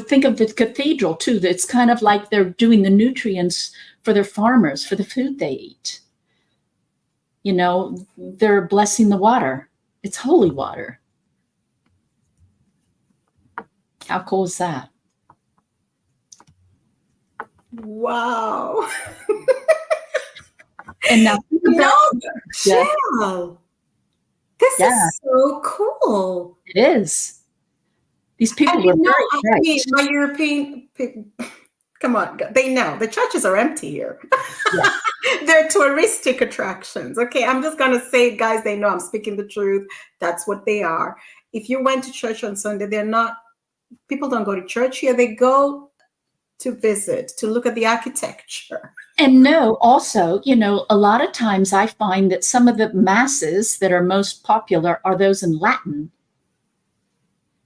think of the cathedral too. It's kind of like they're doing the nutrients for their farmers, for the food they eat. They're blessing the water. It's holy water. How cool is that? Wow. And now, yeah, Jill, this yeah, is so cool. it is. These people And were very I bright. mean, my European people, come on, they know the churches are empty here. Yeah. They're touristic attractions. Okay, I'm just gonna say, guys, they know I'm speaking the truth. That's what they are. If you went to church on Sunday, they're not. People don't go to church here. They go to visit, to look at the architecture. And no, also, a lot of times I find that some of the masses that are most popular are those in Latin.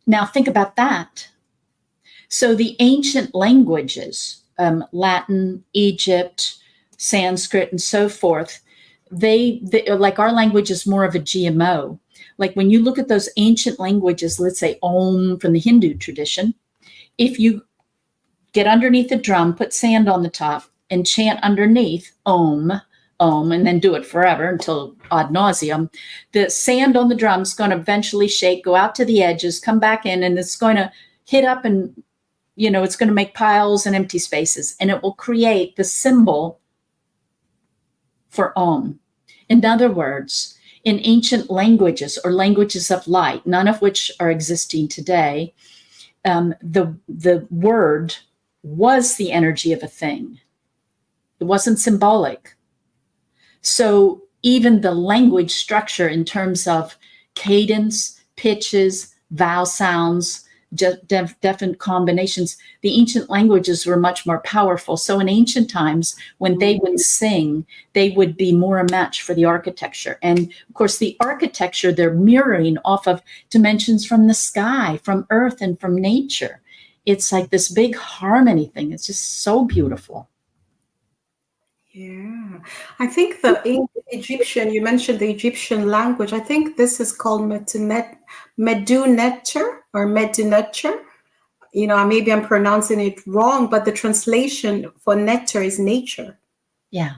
Now, think about that. So the ancient languages, Latin, Egypt, Sanskrit, and so forth, they like our language is more of a GMO. Like when you look at those ancient languages, let's say Om from the Hindu tradition, if you get underneath the drum, put sand on the top, and chant underneath Om, Om, and then do it forever until ad nauseum, the sand on the drum is going to eventually shake, go out to the edges, come back in, and it's going to hit up and, it's going to make piles and empty spaces, and it will create the symbol for Om. In other words, in ancient languages or languages of light, none of which are existing today, the word was the energy of a thing. It wasn't symbolic. So even the language structure in terms of cadence, pitches, vowel sounds, definite combinations, the ancient languages were much more powerful. So in ancient times, when they would sing, they would be more a match for the architecture. And of course, the architecture, they're mirroring off of dimensions from the sky, from earth, and from nature. It's like this big harmony thing. It's just so beautiful. Yeah, I think in Egyptian, you mentioned the Egyptian language. I think this is called Medu-Neter or Medu-Neter. Maybe I'm pronouncing it wrong, but the translation for netter is nature. Yeah.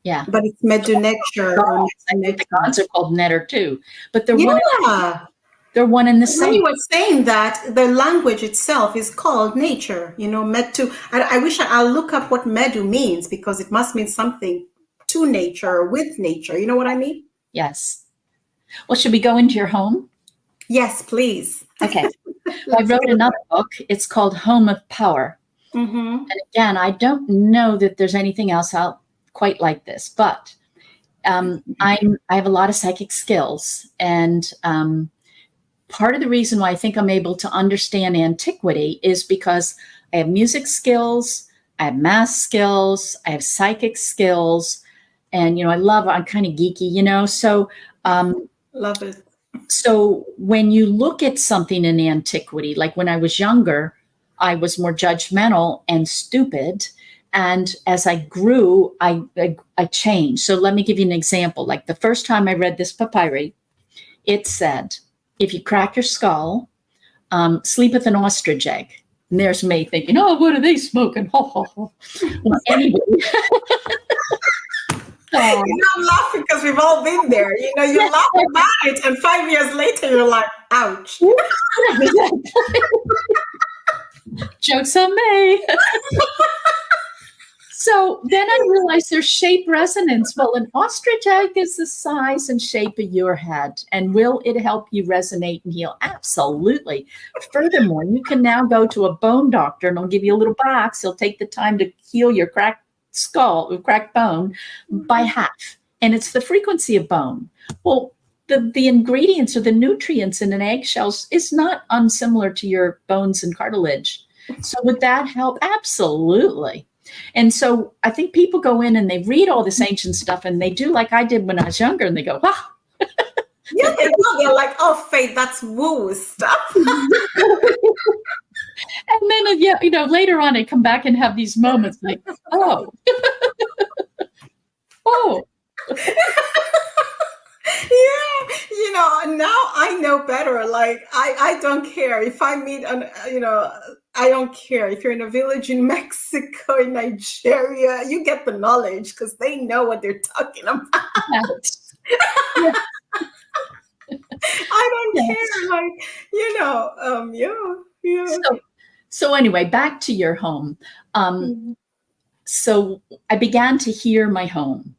Yeah. But it's Medu-Neter or The gods are called Netter too, but they're yeah. They're one and the same. When you were saying that, the language itself is called nature. Medu. I wish I'll look up what Medu means because it must mean something to nature or with nature. You know what I mean? Yes. Well, should we go into your home? Yes, please. Okay. I wrote another book. It's called Home of Power. Mm-hmm. And again, I don't know that there's anything else out quite like this, but I have a lot of psychic skills, and part of the reason why I think I'm able to understand antiquity is because I have music skills, I have math skills, I have psychic skills, and I'm kind of geeky, so love it. So when you look at something in antiquity, like when I was younger, I was more judgmental and stupid. And as I grew, I changed. So let me give you an example. Like the first time I read this papyri, it said, if you crack your skull, sleep with an ostrich egg. And there's me thinking, oh, what are they smoking? Ho, ho, ho. Well, anyway. I'm laughing because we've all been there. You laugh about it, and 5 years later, you're like, ouch. Joke's on me. So then I realized there's shape resonance. Well, an ostrich egg is the size and shape of your head. And will it help you resonate and heal? Absolutely. Furthermore, you can now go to a bone doctor and he'll give you a little box. He'll take the time to heal your cracked skull, cracked bone by half. And it's the frequency of bone. Well, the ingredients or the nutrients in an eggshell is not unsimilar to your bones and cartilage. So would that help? Absolutely. And so I think people go in and they read all this ancient stuff and they do like I did when I was younger and they go, wow. Yeah, they're like, oh, Faith, that's woo stuff. And then, later on I come back and have these moments like, oh, oh. Yeah, now I know better. Like, I don't care if I meet I don't care if you're in a village in Mexico, in Nigeria, you get the knowledge because they know what they're talking about. Yeah. I don't care. Like, yeah. So anyway, back to your home. So I began to hear my home.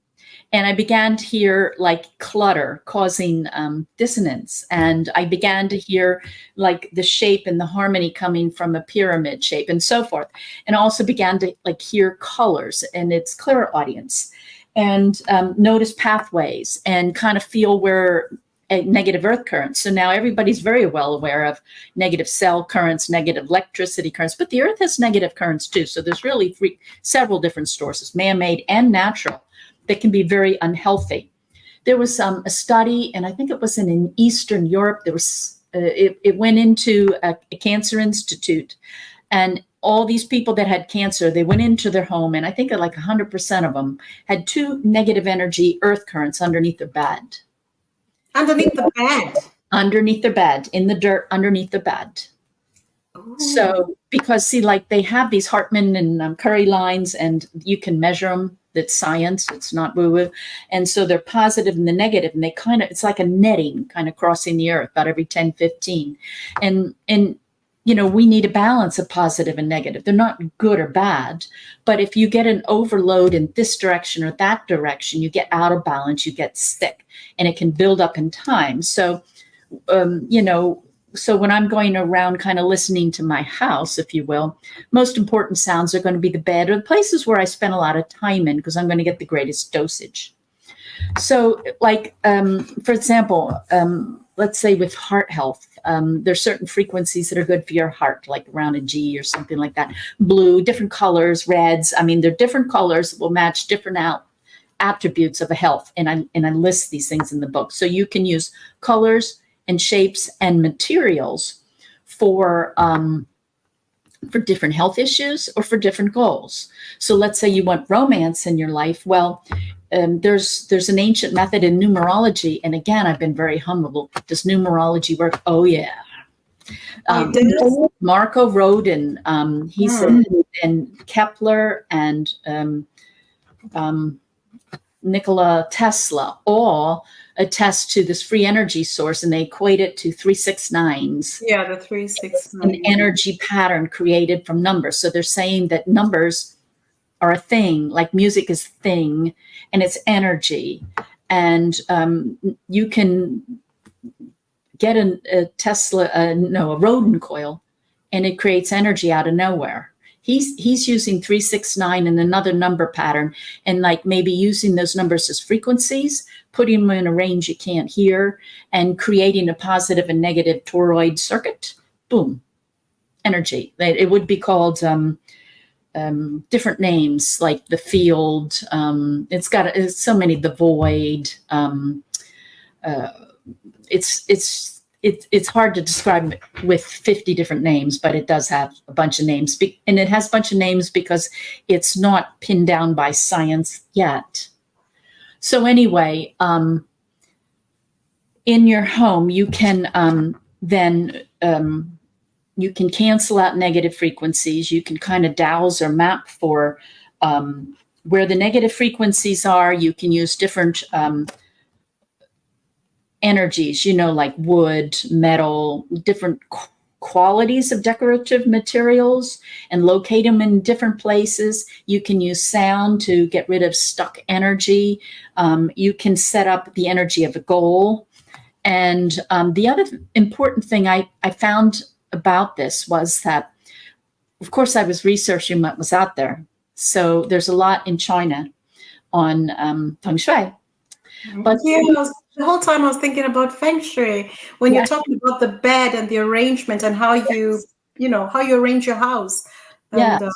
And I began to hear like clutter causing dissonance. And I began to hear like the shape and the harmony coming from a pyramid shape and so forth. And also began to like hear colors and its clairaudience and notice pathways and kind of feel where negative earth currents. So now everybody's very well aware of negative cell currents, negative electricity currents, but the earth has negative currents too. So there's really several different sources, man-made and natural, that can be very unhealthy. There was a study, and I think it was in Eastern Europe. There was it went into a cancer institute, and all these people that had cancer, they went into their home, and I think like 100% of them had 2 negative energy earth currents underneath their bed. Underneath the bed? Underneath their bed, in the dirt underneath the bed. Ooh. So, because see, like they have these Hartman and Curry lines, and you can measure them. That's science. It's not woo-woo. And so they're positive and the negative, and they it's like a netting kind of crossing the earth about every 10, 15. And we need a balance of positive and negative. They're not good or bad, but if you get an overload in this direction or that direction, you get out of balance, you get sick, and it can build up in time. So, so when I'm going around kind of listening to my house, if you will, most important sounds are going to be the bed or the places where I spend a lot of time in, because I'm going to get the greatest dosage. So like, for example, let's say with heart health, there's certain frequencies that are good for your heart, like around a G or something like that. Blue, different colors, reds. I mean, they're different colors that will match different attributes of a health. And I list these things in the book. So you can use colors and shapes and materials for different health issues or for different goals. So let's say you want romance in your life. Well, there's an ancient method in numerology. And again, I've been very humble. Does numerology work? Oh, yeah. Marco Rodin, he said, and Kepler and Nikola Tesla all attest to this free energy source, and they equate it to 369s. Yeah, the 369. An energy pattern created from numbers. So they're saying that numbers are a thing, like music is a thing, and it's energy. And you can get a Rodin coil, and it creates energy out of nowhere. He's using 369 and another number pattern, and like maybe using those numbers as frequencies, putting them in a range you can't hear, and creating a positive and negative toroid circuit. Boom, energy. It would be called different names, like the field. It's so many. The void. it's hard to describe with 50 different names, but it does have a bunch of names. And it has a bunch of names because it's not pinned down by science yet. So anyway, in your home, you can then you can cancel out negative frequencies. You can kind of dowse or map for where the negative frequencies are. You can use different energies, like wood, metal, different qualities of decorative materials, and locate them in different places. You can use sound to get rid of stuck energy. You can set up the energy of a goal. And the other important thing I found about this was that, of course, I was researching what was out there. So there's a lot in China on feng shui. But the whole time I was thinking about feng shui when you're talking about the bed and the arrangement and how how you arrange your house. Yeah, And,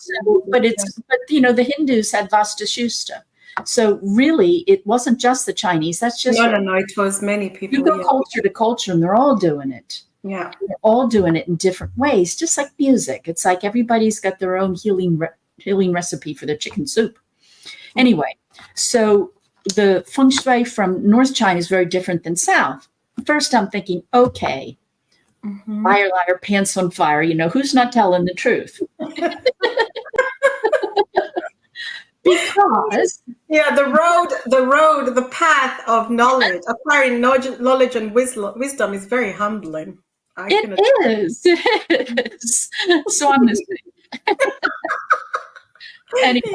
but the Hindus had Vastashusta. So really, it wasn't just the Chinese. That's just no. It was many people. You go culture to culture, and they're all doing it. Yeah, they're all doing it in different ways, just like music. It's like everybody's got their own healing recipe for their chicken soup. Anyway, so the feng shui from North China is very different than South. First, I'm thinking, okay, liar, liar, pants on fire. Who's not telling the truth? Because the path of knowledge, acquiring knowledge and wisdom is very humbling. It is. So I'm listening. Anyway,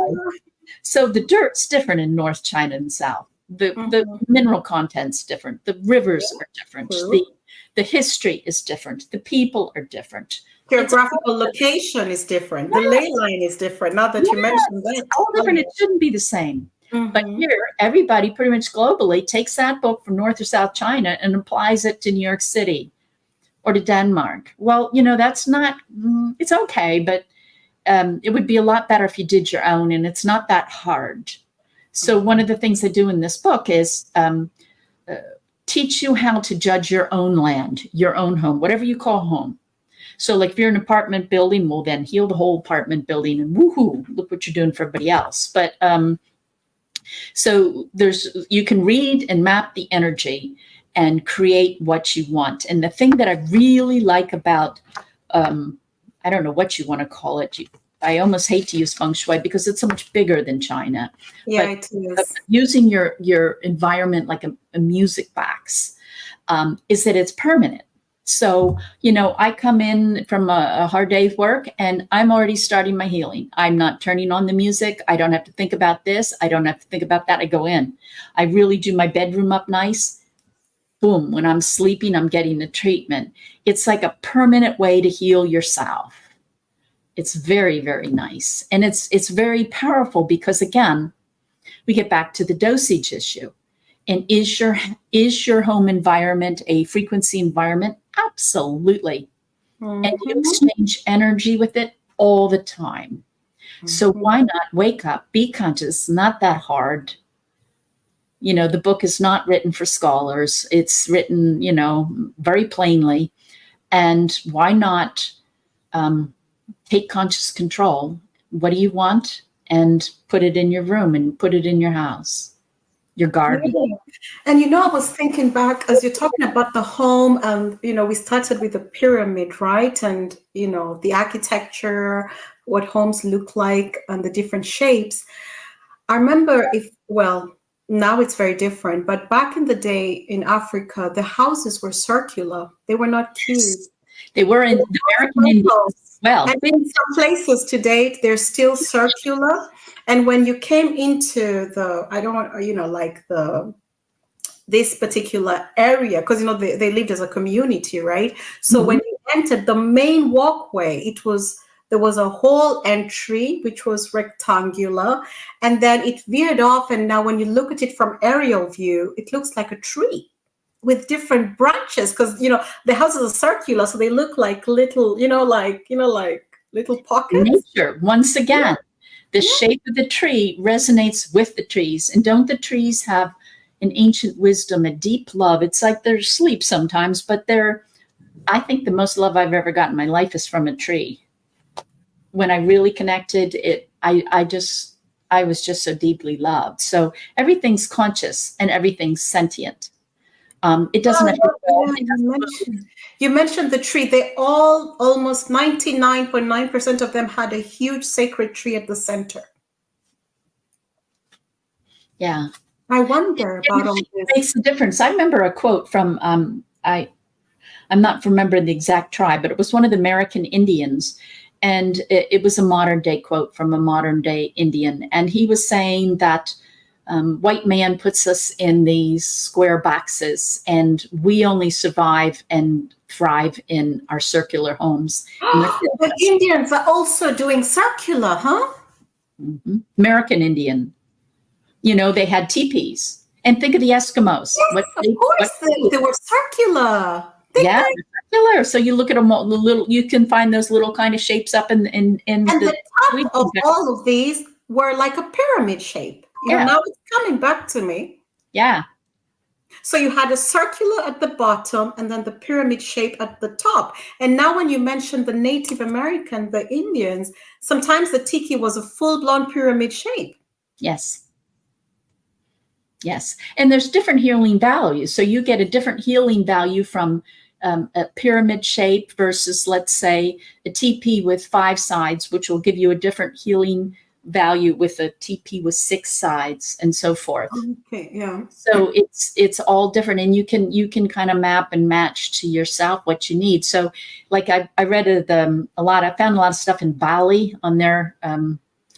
so the dirt's different in North China and South. The mineral content's different. The rivers are different. The history is different. The people are different. Geographical location is different. The ley line is different. Now that you mentioned that. It's all different. It shouldn't be the same. But here, everybody pretty much globally takes that book from North or South China and applies it to New York City or to Denmark. Well, that's not, it's okay, but it would be a lot better if you did your own, and it's not that hard. So one of the things I do in this book is teach you how to judge your own land, your own home, whatever you call home. So like if you're an apartment building, well, then heal the whole apartment building and woohoo, look what you're doing for everybody else. But so you can read and map the energy and create what you want. And the thing that I really like about, I don't know what you want to call it. I almost hate to use feng shui because it's so much bigger than China. Yeah, it is. Using your environment like a music box is that it's permanent. So, I come in from a hard day's work and I'm already starting my healing. I'm not turning on the music. I don't have to think about this. I don't have to think about that. I go in. I really do my bedroom up nice. Boom. When I'm sleeping, I'm getting the treatment. It's like a permanent way to heal yourself. It's very, very nice. And it's very powerful because, again, we get back to the dosage issue. And is your home environment a frequency environment? Absolutely. And you exchange energy with it all the time. So why not wake up, be conscious? Not that hard. The book is not written for scholars. It's written, very plainly. And why not take conscious control? What do you want? And put it in your room and put it in your house, your garden. Yeah. And I was thinking back as you're talking about the home, and we started with the pyramid, right? And the architecture, what homes look like, and the different shapes. I remember now it's very different, but back in the day in Africa, the houses were circular. They were not cubes. They were in the American Indians. Well, and in some places to date, they're still circular. And when you came into this particular area, because they lived as a community, right? So when you entered the main walkway, there was a whole entry which was rectangular, and then it veered off. And now when you look at it from aerial view, it looks like a tree with different branches, because the houses are circular, so they look like little, like little pockets. Nature, once again, the shape of the tree resonates with the trees. And don't the trees have an ancient wisdom, a deep love. It's like they're asleep sometimes, but I think the most love I've ever gotten in my life is from a tree. When I really connected it, I was just so deeply loved. So everything's conscious and everything's sentient. It doesn't have to Yeah, evolve. It doesn't move. you mentioned the tree. They all, almost 99.9% of them had a huge sacred tree at the center. Yeah. I wonder about And all it this. makes a difference. I remember a quote from I'm not remembering the exact tribe, but it was one of the American Indians. And it was a modern day quote from a modern day Indian. And he was saying that white man puts us in these square boxes, and we only survive and thrive in our circular homes. And The Indians are also doing circular, huh? American Indian, they had teepees. And think of the Eskimos. Yes, of What course they were circular. Didn't Yeah, they? circular. So you look at them, the little. You can find those little kind of shapes up in And the the top region. of all of these were like a pyramid shape. Yeah, Now it's coming back to me. yeah, So you had a circular at the bottom and then the pyramid shape at the top. And now when you mention the Native American, the Indians, sometimes the tiki was a full-blown pyramid shape. yes, yes. And there's different healing values. So you get a different healing value from a pyramid shape versus, let's say, a TP with 5 sides, which will give you a different healing value with a TP with 6 sides, and so forth. Okay, yeah. So it's all different, and you can kind of map and match to yourself what you need. So like I read a lot. I found a lot of stuff in Bali on their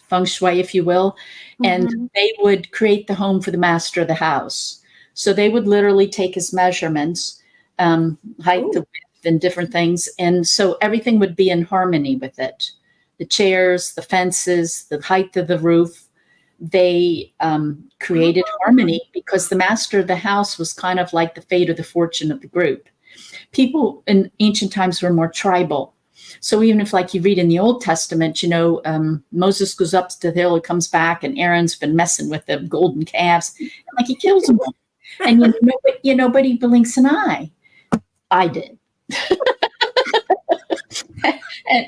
feng shui, if you will, and Mhm. they would create the home for the master of the house. So they would literally take his measurements, height, the Ooh. width, and different things, and so everything would be in harmony with it. The chairs, the fences, the height of the roof, they created harmony because the master of the house was kind of like the fate or the fortune of the group. People in ancient times were more tribal. So even if, like you read in the Old Testament, Moses goes up to the hill, he comes back, and Aaron's been messing with the golden calves, and like he kills them all. And nobody blinks an eye. I did. And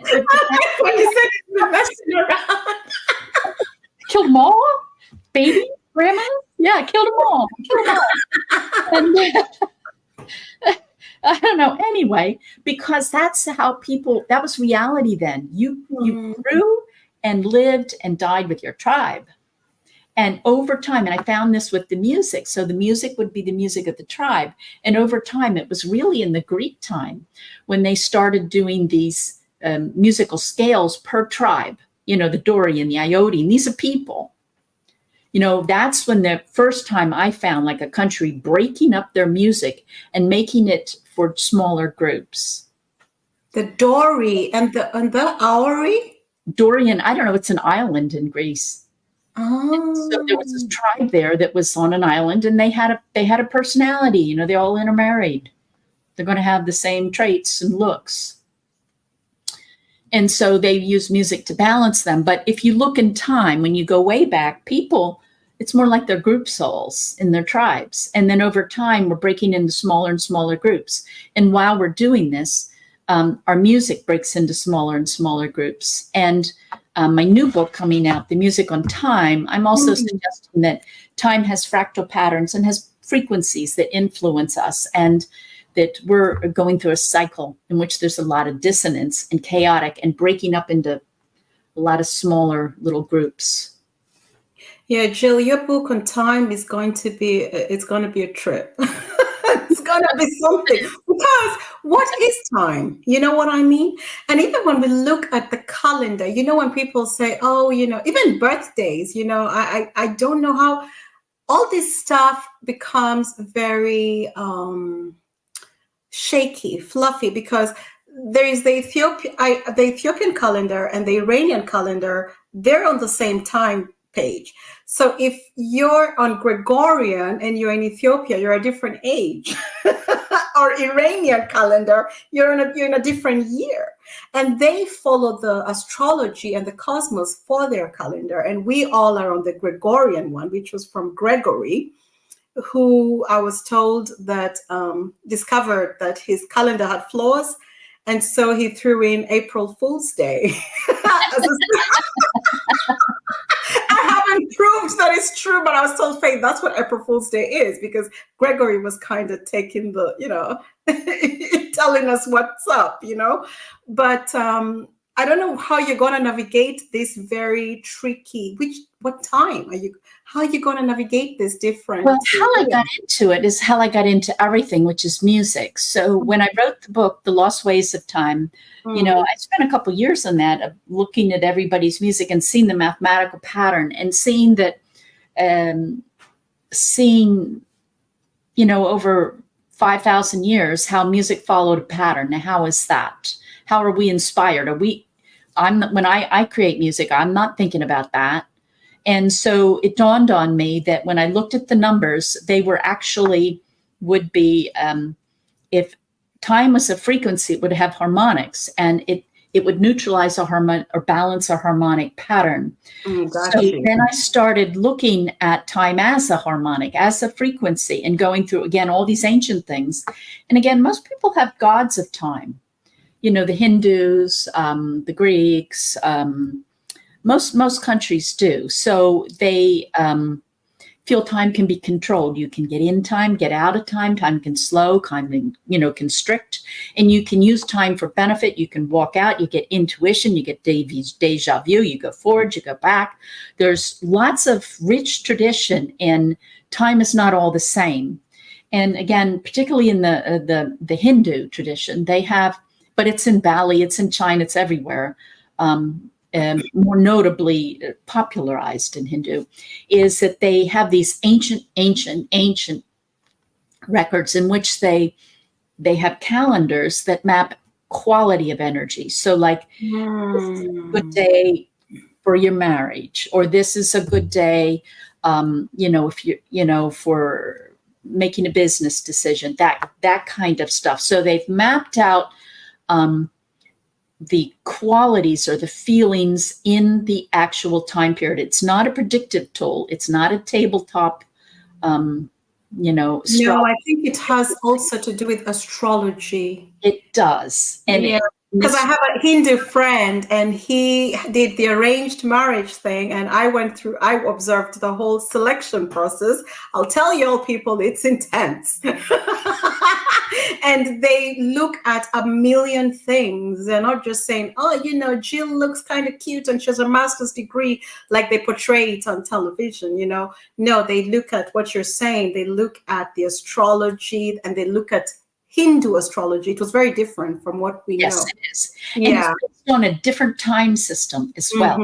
When you said you're messing around. killed them all, baby, grandma. Yeah, killed them all. Killed them all. And I don't know. Anyway, because that's how that was reality then. You grew and lived and died with your tribe. And over time, and I found this with the music. So the music would be the music of the tribe. And over time, it was really in the Greek time when they started doing these musical scales per tribe, the Dorian, the Iodian, these are people. That's when the first time I found like a country breaking up their music and making it for smaller groups. The Dory and the Auri. Dorian, I don't know, it's an island in Greece. So there was this Oh. tribe there that was on an island, and they had a personality. They all intermarried. They're going to have the same traits and looks. And so they use music to balance them. But if you look in time, when you go way back, people, it's more like their group souls in their tribes. And then over time, we're breaking into smaller and smaller groups. And while we're doing this, our music breaks into smaller and smaller groups. And my new book coming out, The Music on Time, I'm also suggesting that time has fractal patterns and has frequencies that influence us, and that we're going through a cycle in which there's a lot of dissonance and chaotic and breaking up into a lot of smaller little groups. Yeah, Jill, your book on time is going to be a trip. It's going to be something, because what is time? You know what I mean? And even when we look at the calendar, when people say, oh, even birthdays, I don't know how all this stuff becomes very shaky, fluffy, because there is the Ethiopian calendar and the Iranian calendar. They're on the same time page. So if you're on Gregorian and you're in Ethiopia, you're a different age. Or Iranian calendar, you're in a different year. And they follow the astrology and the cosmos for their calendar. And we all are on the Gregorian one, which was from Gregory. who I was told that discovered that his calendar had flaws, and so he threw in April Fool's Day as a I haven't proved that it's true, but I was told, Faith, that's what April Fool's Day is, because Gregory was kind of taking the, telling us what's up, But I don't know how you're going to navigate this very tricky. What time are you? How are you going to navigate this Well, different? how I got into it is how I got into everything, which is music. So when I wrote the book, The Lost Ways of Time, I spent a couple years on that, of looking at everybody's music and seeing the mathematical pattern and seeing that, seeing, over 5,000 years, how music followed a pattern. Now, how is that? How are we inspired? When I create music, I'm not thinking about that. And so it dawned on me that when I looked at the numbers, they were actually would be, if time was a frequency, it would have harmonics, and it would neutralize a harmonic or balance a harmonic pattern. Got So you. then I started looking at time as a harmonic, as a frequency, and going through again all these ancient things. And again, most people have gods of time. The Hindus, the Greeks. Most countries do. So they feel time can be controlled. You can get in time, get out of time. Time can slow, constrict, and you can use time for benefit. You can walk out, you get intuition, you get deja vu, you go forward, you go back. There's lots of rich tradition, and time is not all the same. And again, particularly in the Hindu tradition, they have, but it's in Bali, it's in China, it's everywhere. More notably popularized in Hindu, is that they have these ancient records in which they have calendars that map quality of energy. So like, this is a good day for your marriage, or this is a good day, if for making a business decision, that kind of stuff. So they've mapped out the qualities or the feelings in the actual time period. It's not a predictive tool. It's not a tabletop, No, I think it has also to do with astrology. It does. And Yeah, because I have a Hindu friend, and he did the arranged marriage thing, and I observed the whole selection process. I'll tell you all, people, it's intense. And they look at a million things. They're not just saying, oh, Jill looks kind of cute and she has a master's degree, like they portray it on television, No, they look at what you're saying. They look at the astrology, and they look at Hindu astrology. It was very different from what we know. Yes, it is. Yeah. And it's based on a different time system as well.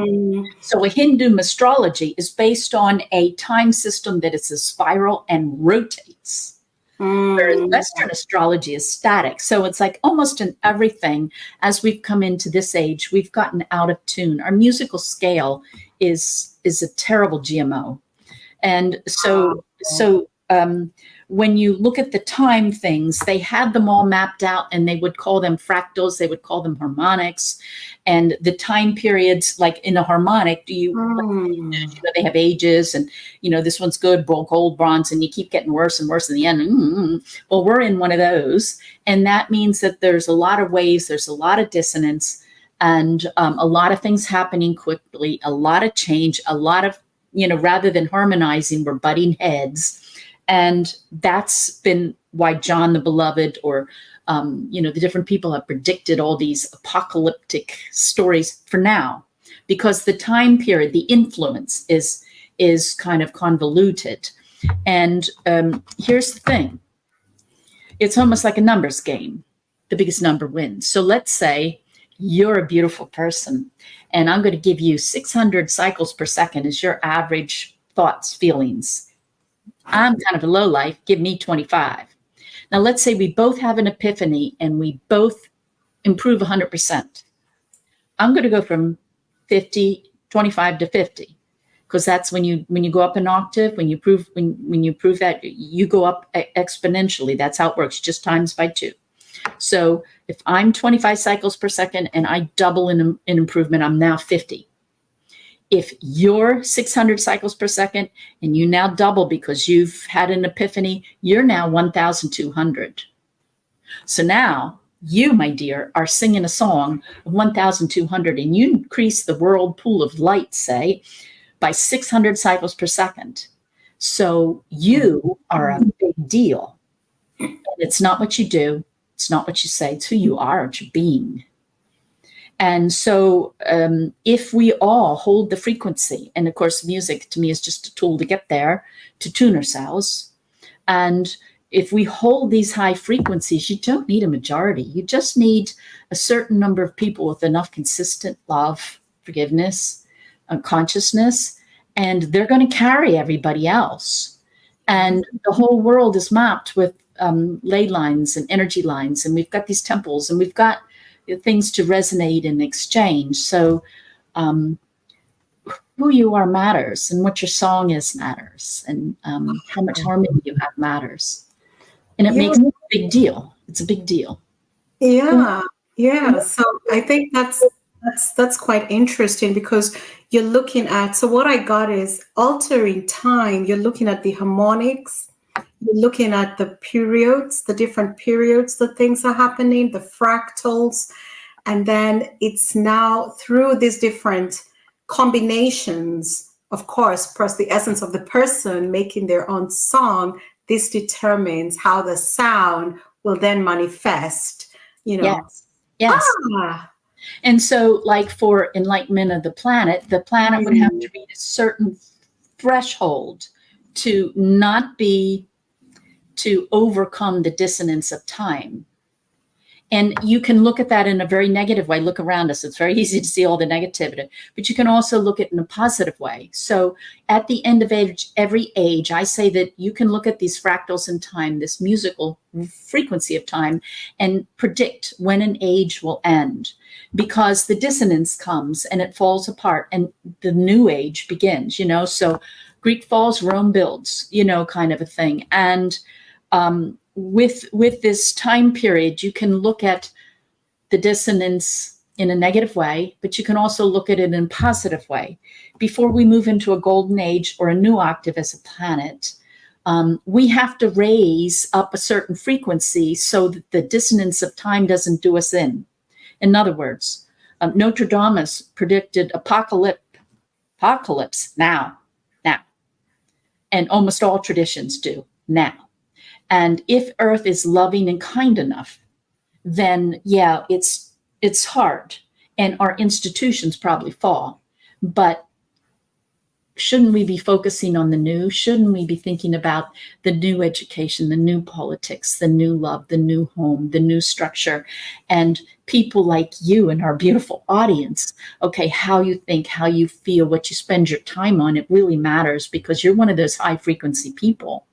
So a Hindu astrology is based on a time system that is a spiral and rotates. Whereas Western astrology is static. So it's like almost in everything, as we've come into this age, we've gotten out of tune. Our musical scale is a terrible GMO. And so when you look at the time things, they had them all mapped out, and they would call them fractals. They would call them harmonics. And the time periods, like in a harmonic, they have ages, and, this one's good, gold, bronze, and you keep getting worse and worse in the end. Well, we're in one of those. And that means that there's a lot of waves, there's a lot of dissonance, and a lot of things happening quickly, a lot of change, a lot of, rather than harmonizing, we're butting heads. And that's been why John the Beloved, or, the different people have predicted all these apocalyptic stories for now, because the time period, the influence is kind of convoluted. And here's the thing. It's almost like a numbers game. The biggest number wins. So let's say you're a beautiful person, and I'm going to give you 600 cycles per second as your average thoughts, feelings. I'm kind of a low life. Give me 25. Now, let's say we both have an epiphany and we both improve 100%. I'm going to go from 25 to 50, because that's when you go up an octave. When you prove that, you go up exponentially. That's how it works. Just times by 2. So if I'm 25 cycles per second and I double in improvement, I'm now 50. If you're 600 cycles per second and you now double because you've had an epiphany, you're now 1,200. So now you, my dear, are singing a song of 1,200, and you increase the whirlpool of light, say, by 600 cycles per second. So you are a big deal. And it's not what you do, it's not what you say, it's who you are, it's your being. And so if we all hold the frequency, and of course, music to me is just a tool to get there, to tune ourselves. And if we hold these high frequencies, you don't need a majority. You just need a certain number of people with enough consistent love, forgiveness, consciousness, and they're going to carry everybody else. And the whole world is mapped with ley lines and energy lines, and we've got these temples, and we've got things to resonate and exchange. So who you are matters, and what your song is matters, and how much harmony you have matters. And it makes it a big deal. It's a big deal. Yeah, yeah. So I think that's quite interesting, because you're looking at, so what I got is altering time. You're looking at the harmonics, you're looking at the periods, the different periods that things are happening, the fractals, and then it's now through these different combinations, of course, plus the essence of the person making their own song. This determines how the sound will then manifest, you know. Yes. Yes. Ah, And so, like for enlightenment of the planet would have to reach a certain threshold to not be, to overcome the dissonance of time. And you can look at that in a very negative way. Look around us. It's very easy to see all the negativity, but you can also look at it in a positive way. So at the end of every age, I say that you can look at these fractals in time, this musical frequency of time, and predict when an age will end, because the dissonance comes and it falls apart and the new age begins, you know. So Greek falls, Rome builds, you know, kind of a thing. And with this time period, you can look at the dissonance in a negative way, but you can also look at it in a positive way. Before we move into a golden age or a new octave as a planet, we have to raise up a certain frequency so that the dissonance of time doesn't do us in. In other words, Notre Dame predicted apocalypse now, and almost all traditions do now. And if Earth is loving and kind enough, then yeah, it's hard, and our institutions probably fall. But shouldn't we be focusing on the new? Shouldn't we be thinking about the new education, the new politics, the new love, the new home, the new structure, and people like you and our beautiful audience? Okay, how you think, how you feel, what you spend your time on, it really matters, because you're one of those high frequency people.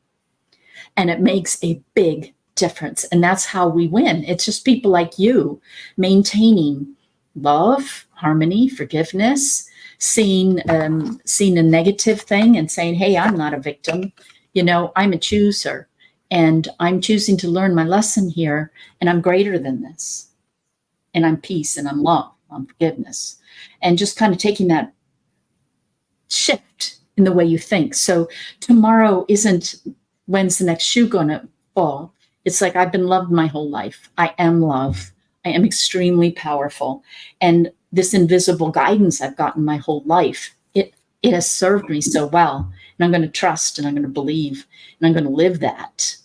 And it makes a big difference. And that's how we win. It's just people like you maintaining love, harmony, forgiveness, seeing a negative thing and saying, hey, I'm not a victim. You know, I'm a chooser, and I'm choosing to learn my lesson here, and I'm greater than this. And I'm peace, and I'm love, I'm forgiveness. And just kind of taking that shift in the way you think. So tomorrow isn't, when's the next shoe gonna fall? It's like, I've been loved my whole life. I am love. I am extremely powerful. And this invisible guidance I've gotten my whole life, it has served me so well. And I'm going to trust, and I'm going to believe, and I'm going to live that.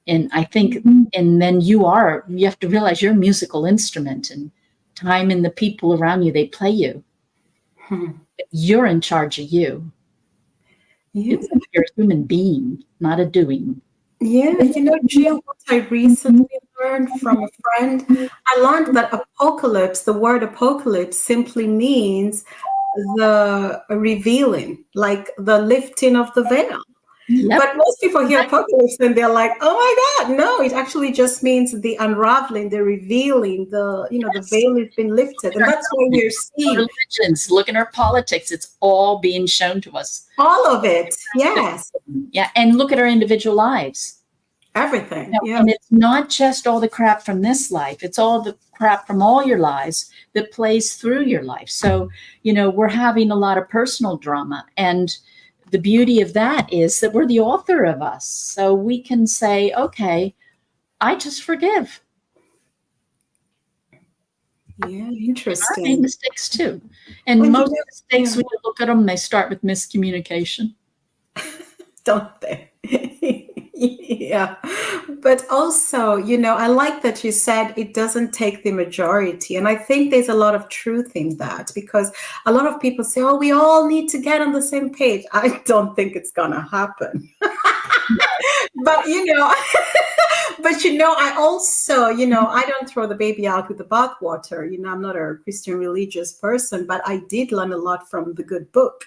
And I think, and then you have to realize you're a musical instrument, and time and the people around you, they play you. You're in charge of you. yeah. It's like you're a human being, not a doing. Yeah, you know, Jill, what I recently learned from a friend, I learned that apocalypse, the word apocalypse simply means the revealing, like the lifting of the veil. Yep. But most people hear apocalypse and they're like, oh my God, no, it actually just means the unraveling, the revealing, the veil has been lifted. And that's why we're seeing religions, look at our politics, it's all being shown to us. all of it. Yes. Yeah. And look at our individual lives. Everything. Yeah. And it's not just all the crap from this life, it's all the crap from all your lives that plays through your life. So, we're having a lot of personal drama. And the beauty of that is that we're the author of us. So we can say, okay, I just forgive. Yeah. I made Interesting. mistakes too. And And most mistakes, yeah, when you look at them, they start with miscommunication. don't they? Yeah. But also, I like that you said it doesn't take the majority. And I think there's a lot of truth in that because a lot of people say, oh, we all need to get on the same page. I don't think it's going to happen. But, I also, I don't throw the baby out with the bathwater. I'm not a Christian religious person, but I did learn a lot from the good book.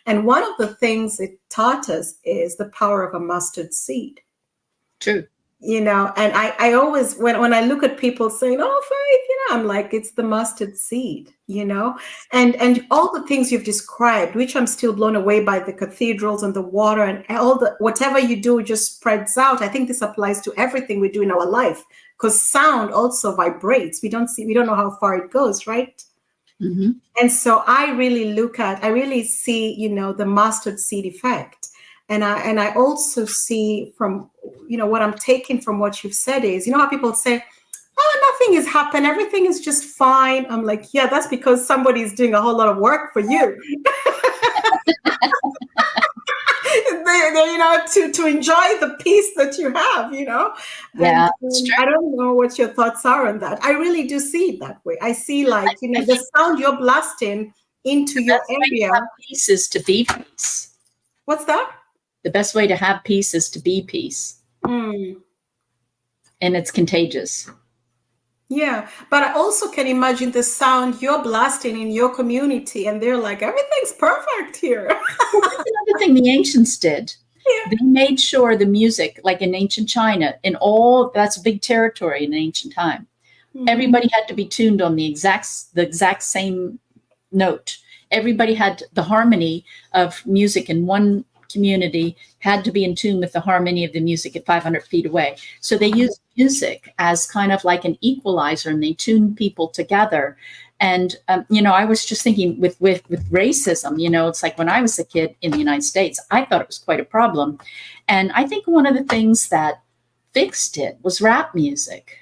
And one of the things it taught us is the power of a mustard seed. True. And I always, when I look at people saying, oh, faith, I'm like, it's the mustard seed, and all the things you've described, which I'm still blown away by, the cathedrals and the water and all the, whatever you do just spreads out. I think this applies to everything we do in our life because sound also vibrates. We don't know how far it goes, right? Mm-hmm. And so I really see, the mustard seed effect. And I also see from, what I'm taking from what you've said is, how people say, oh, nothing has happened. Everything is just fine. I'm like, yeah, that's because somebody's doing a whole lot of work for you. To enjoy the peace that you have, and Yeah, it's true. I don't know what your thoughts are on that. I really do see it that way. I see, like, I the think sound you're blasting into the your best way to area. have peace is to be peace. What's that? The best way to have peace is to be peace. Mm, And it's contagious. yeah, but I also can imagine the sound you're blasting in your community, and they're like, everything's perfect here. Well, that's another thing the ancients did. Yeah. They made sure the music, like in ancient China, in all that's a big territory in ancient time. Mhm. Everybody had to be tuned on the exact same note. Everybody had the harmony of music in one community had to be in tune with the harmony of the music at 500 feet away. So they used music as kind of like an equalizer, and they tuned people together. And I was just thinking with racism. It's like when I was a kid in the United States, I thought it was quite a problem, and I think one of the things that fixed it was rap music,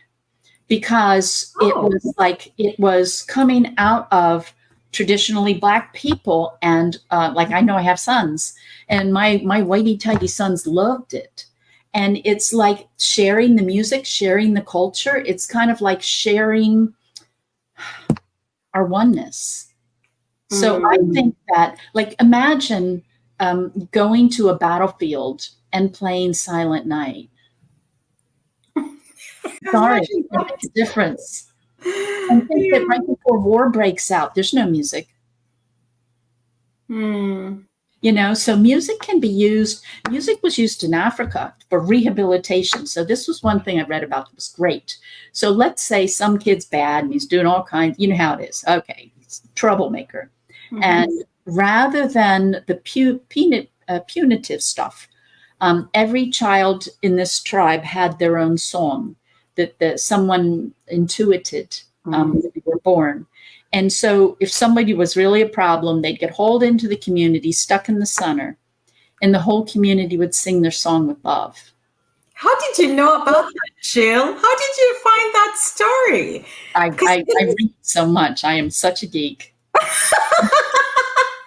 because Oh, it was coming out of traditionally Black people. And like, I know I have sons, and my whitey tighty sons loved it. And it's like sharing the music, sharing the culture. It's kind of like sharing our oneness. So I mm. think that, like, imagine going to a battlefield and playing Silent Night. Sorry, Imagine it that. makes a difference. And think that Yeah. right before war breaks out, there's no music. Hmm. So music can be used. Music was used in Africa for rehabilitation. So this was one thing I read about that was great. So let's say some kid's bad and he's doing all kinds, you know how it is. Okay, he's a troublemaker. Mhm. And rather than the punitive stuff, every child in this tribe had their own song that someone intuited Mm. when they were born. And so if somebody was really a problem, they'd get hauled into the community, stuck in the center, and the whole community would sing their song with love. How did you know about that, Jill? How did you find that story? I, Because I, I read so much. I am such a geek.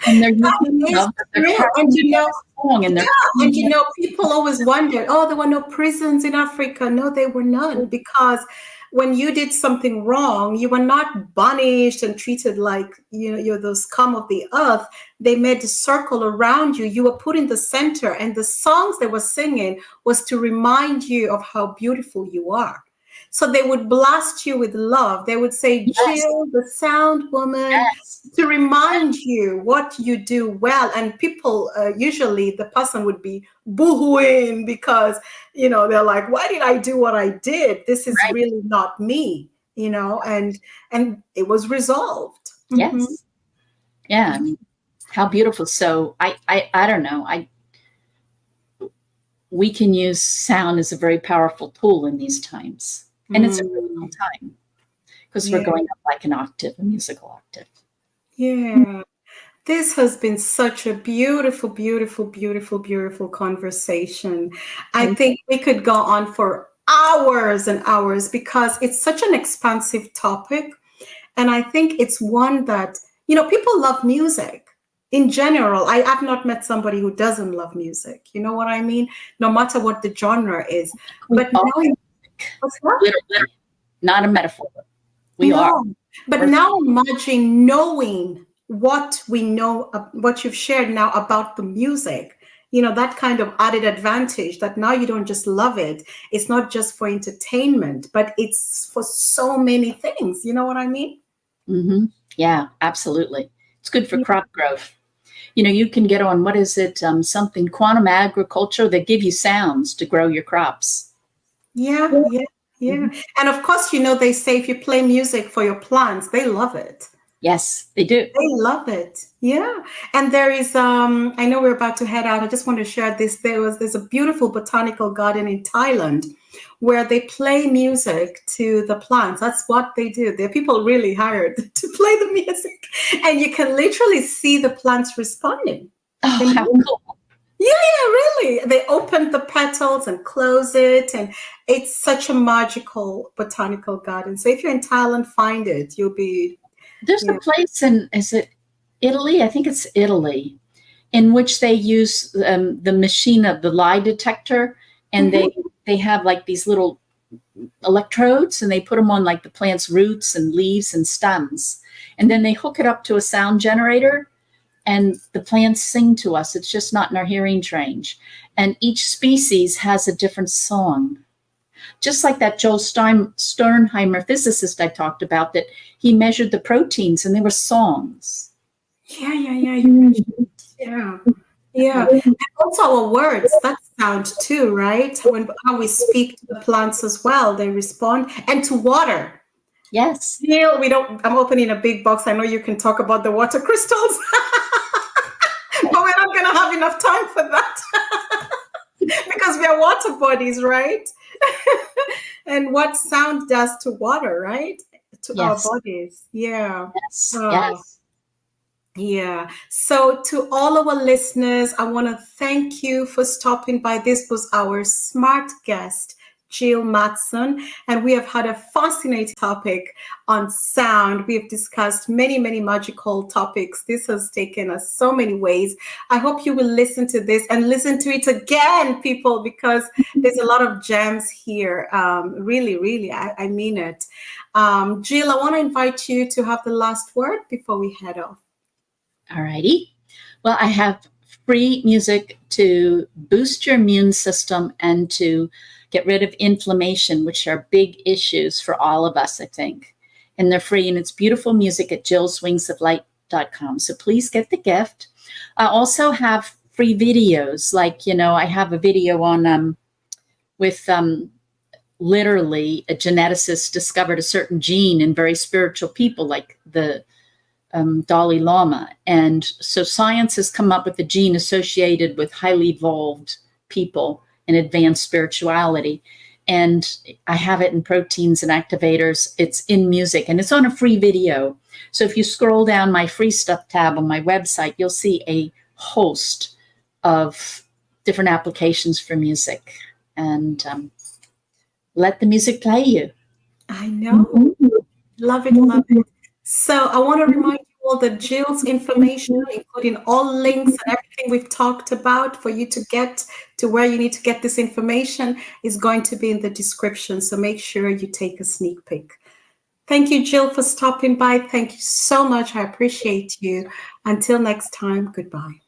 And they're using it's love, but they're true. And carrying a song, and they're yeah, and carrying it. people always wondered, oh, there were no prisons in Africa. No, there were none, because when you did something wrong, you were not punished and treated like, you're the scum of the earth. They made a circle around you. You were put in the center, and the songs they were singing was to remind you of how beautiful you are. So they would blast you with love. They would say, Yes, Jill, the sound woman, yes, to remind you what you do well. And people, usually the person would be boohooing because, they're like, why did I do what I did? This is right, really not me, and it was resolved. Mhm. yes, yeah. How beautiful. So I don't know. we can use sound as a very powerful tool in these times. And it's a critical Mm, time because we're yeah, going up like an octave, a musical octave. yeah. This has been such a beautiful, beautiful, beautiful, beautiful conversation. I Thank think we could go on for hours and hours because it's such an expansive topic. And I think it's one that, people love music in general. I've not met somebody who doesn't love music. You know what I mean? No matter what the genre is. We But are now, what's that? literally, not a metaphor. We are. No, but We're now imagine knowing what we know, what you've shared now about the music, that kind of added advantage that now you don't just love it. It's not just for entertainment, but it's for so many things. You know what I mean? hmm Yeah, absolutely. It's good for crop growth. You can get on, what is it, something quantum agriculture that give you sounds to grow your crops. Yeah, yeah, yeah. Mhm. And of course, they say if you play music for your plants, they love it. Yes, they do. They love it. Yeah. And there is I know we're about to head out. I just want to share this. There's a beautiful botanical garden in Thailand where they play music to the plants. That's what they do. There are people really hired to play the music. And you can literally see the plants responding. Oh, They how move. cool. Yeah, yeah, really. They open the petals and close it, and it's such a magical botanical garden. So if you're in Thailand, find it. You'll be, There's a yeah. place in, is it Italy? I think it's Italy, in which they use the machine of the lie detector, and Mhm. they have like these little electrodes, and they put them on like the plant's roots and leaves and stems, and then they hook it up to a sound generator, and the plants sing to us. It's just not in our hearing range, and each species has a different song. Just like that Joel Sternheimer physicist I talked about, that he measured the proteins and they were songs. Yeah, yeah, yeah. You mentioned, yeah, yeah. And also our words, that sound too, right? When how we speak to the plants as well, they respond. And to water. Yes. Neil, I'm opening a big box. I know you can talk about the water crystals, but we're not gonna have enough time for that because we are water bodies, right? And what sound does to water, right? To our Yes. bodies. Yeah. Yes. Oh, Yes. yeah. So, to all our listeners, I want to thank you for stopping by. This was our smart guest, Jill Mattson, and we have had a fascinating topic on sound. We have discussed many, many magical topics. This has taken us so many ways. I hope you will listen to this and listen to it again, people, because there's a lot of gems here. Really, really, I mean it. Jill, I want to invite you to have the last word before we head off. All righty. Well, I have free music to boost your immune system and to get rid of inflammation, which are big issues for all of us, I think. And they're free, and it's beautiful music at jillswingsoflight.com. So please get the gift. I also have free videos. Like, I have a video on with literally a geneticist discovered a certain gene in very spiritual people, like the Dalai Lama. And so science has come up with a gene associated with highly evolved people in advanced spirituality. And I have it in proteins and activators. It's in music, and it's on a free video. So if you scroll down my free stuff tab on my website, you'll see a host of different applications for music. And let the music play you. I know. Love it, love it. So I want to remind you all that Jill's information, including all links and everything we've talked about for you to get to where you need to get this information, is going to be in the description. So make sure you take a sneak peek. Thank you, Jill, for stopping by. Thank you so much. I appreciate you. Until next time, goodbye.